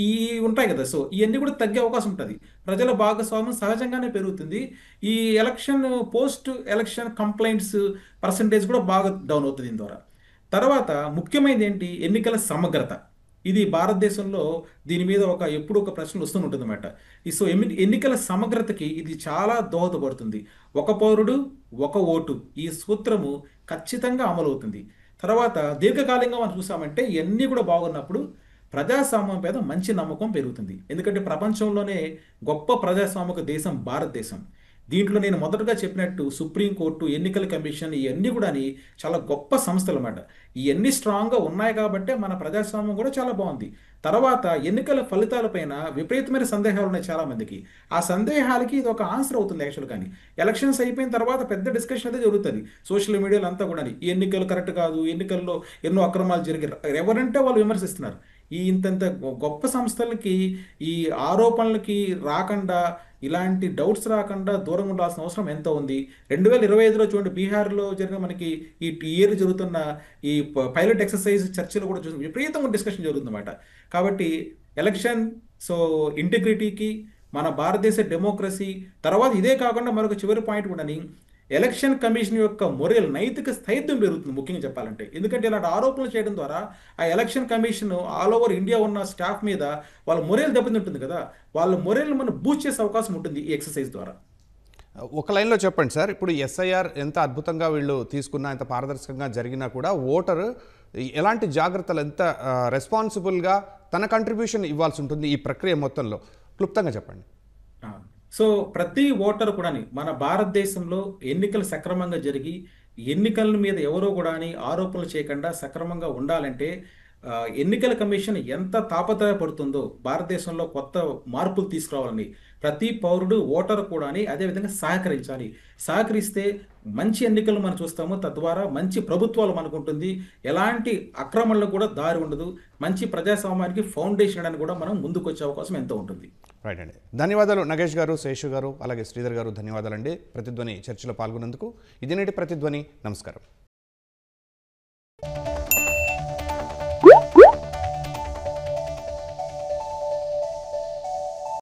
ఈ ఉంటాయి కదా. సో ఇవన్నీ కూడా తగ్గే అవకాశం ఉంటుంది. ప్రజల భాగస్వామ్యం సహజంగానే పెరుగుతుంది. ఈ election post election complaints percentage కూడా బాగా డౌన్ అవుతుంది దీని ద్వారా. తర్వాత ముఖ్యమైనది ఏంటి? ఎన్నికల సమగ్రత. ఇది భారతదేశంలో దీని మీద ఎప్పుడు ఒక ప్రశ్న వస్తుంటుంది అన్నమాట. సో ఎన్నికల సమగ్రతకి ఇది చాలా దోహదపడుతుంది. ఒక పౌరుడు ఒక ఓటు, ఈ సూత్రము ఖచ్చితంగా అమలవుతుంది. తర్వాత దీర్ఘకాలంగా మనం చూసామంటే ఇవన్నీ కూడా బాగున్నప్పుడు ప్రజాస్వామ్యం మీద మంచి నమ్మకం పెరుగుతుంది. ఎందుకంటే ప్రపంచంలోనే గొప్ప ప్రజాస్వామిక దేశం భారతదేశం. దీంట్లో నేను మొదటగా చెప్పినట్టు సుప్రీంకోర్టు, ఎన్నికల కమిషన్ ఇవన్నీ కూడా చాలా గొప్ప సంస్థలు అన్నమాట. ఇవన్నీ స్ట్రాంగ్గా ఉన్నాయి కాబట్టే మన ప్రజాస్వామ్యం కూడా చాలా బాగుంది. తర్వాత ఎన్నికల ఫలితాలపైన విపరీతమైన సందేహాలు ఉన్నాయి చాలా మందికి. ఆ సందేహాలకి ఇది ఒక ఆన్సర్ అవుతుంది యాక్చువల్. కానీ ఎలక్షన్స్ అయిపోయిన తర్వాత పెద్ద డిస్కషన్ అయితే జరుగుతుంది సోషల్ మీడియాలో అంతా కూడా. ఈ ఎన్నికలు కరెక్ట్ కాదు, ఎన్నికల్లో ఎన్నో అక్రమాలు జరిగారు, ఎవరంటే వాళ్ళు విమర్శిస్తున్నారు. ఈ ఇంతంత గొప్ప సంస్థలకి ఈ ఆరోపణలకి రాకుండా, ఇలాంటి డౌట్స్ రాకుండా దూరంగా ఉండాల్సిన అవసరం ఎంత ఉంది? 2025లో చూడండి, బీహార్లో జరిగిన మనకి ఈ ఇయర్ జరుగుతున్న ఈ పైలట్ ఎక్సర్సైజ్ చర్చలు కూడా చూసి విపరీతంగా డిస్కషన్ జరుగుతుందన్నమాట. కాబట్టి ఎలక్షన్ సో ఇంటిగ్రిటీకి, మన భారతదేశ డెమోక్రసీ, తర్వాత ఇదే కాకుండా మరొక చివరి పాయింట్ కూడా ఎలక్షన్ కమిషన్ యొక్క మొరల్, నైతిక స్థైర్యం పెరుగుతుంది ముఖ్యంగా చెప్పాలంటే. ఎందుకంటే ఇలాంటి ఆరోపణలు చేయడం ద్వారా ఆ election commission all over India ఉన్న స్టాఫ్ మీద వాళ్ళ మొరల్ దెబ్బతింటుంది కదా. వాళ్ళ మొరల్ మనం బూస్ట్ చేసే అవకాశం ఉంటుంది ఈ ఎక్సర్సైజ్ ద్వారా. ఒక లైన్లో చెప్పండి సార్, ఇప్పుడు ఎస్ఐఆర్ ఎంత అద్భుతంగా వీళ్ళు తీసుకున్నా, ఎంత పారదర్శకంగా జరిగినా కూడా ఓటరు ఎలాంటి జాగ్రత్తలు, ఎంత రెస్పాన్సిబుల్గా తన కంట్రిబ్యూషన్ ఇవ్వాల్సి ఉంటుంది ఈ ప్రక్రియ మొత్తంలో, క్లుప్తంగా చెప్పండి. సో ప్రతి ఓటరు కూడా మన భారతదేశంలో ఎన్నికలు సక్రమంగా జరిగి ఎన్నికల మీద ఎవరో కూడా ఆరోపణలు చేయకుండా సక్రమంగా ఉండాలంటే ఎన్నికల కమిషన్ ఎంత తాపత్రయపడుతుందో భారతదేశంలో కొత్త మార్పులు తీసుకురావాలని ప్రతి పౌరుడు, ఓటరు కూడా అదేవిధంగా సహకరించాలి. సహకరిస్తే మంచి ఎన్నికలు మనం చూస్తాము, తద్వారా మంచి ప్రభుత్వాలు మనకు ఉంటుంది, ఎలాంటి అక్రమణలకు కూడా దారి ఉండదు, మంచి ప్రజాస్వామ్యానికి ఫౌండేషన్ అని కూడా మనం ముందుకు వచ్చే అవకాశం ఎంతో ఉంటుంది. రైట్ అండి, ధన్యవాదాలు నగేష్ గారు, శేషు గారు, అలాగే శ్రీధర్ గారు, ధన్యవాదాలండి ప్రతిధ్వని చర్చలో పాల్గొన్నందుకు. ఇది నేటి ప్రతిధ్వని. నమస్కారం.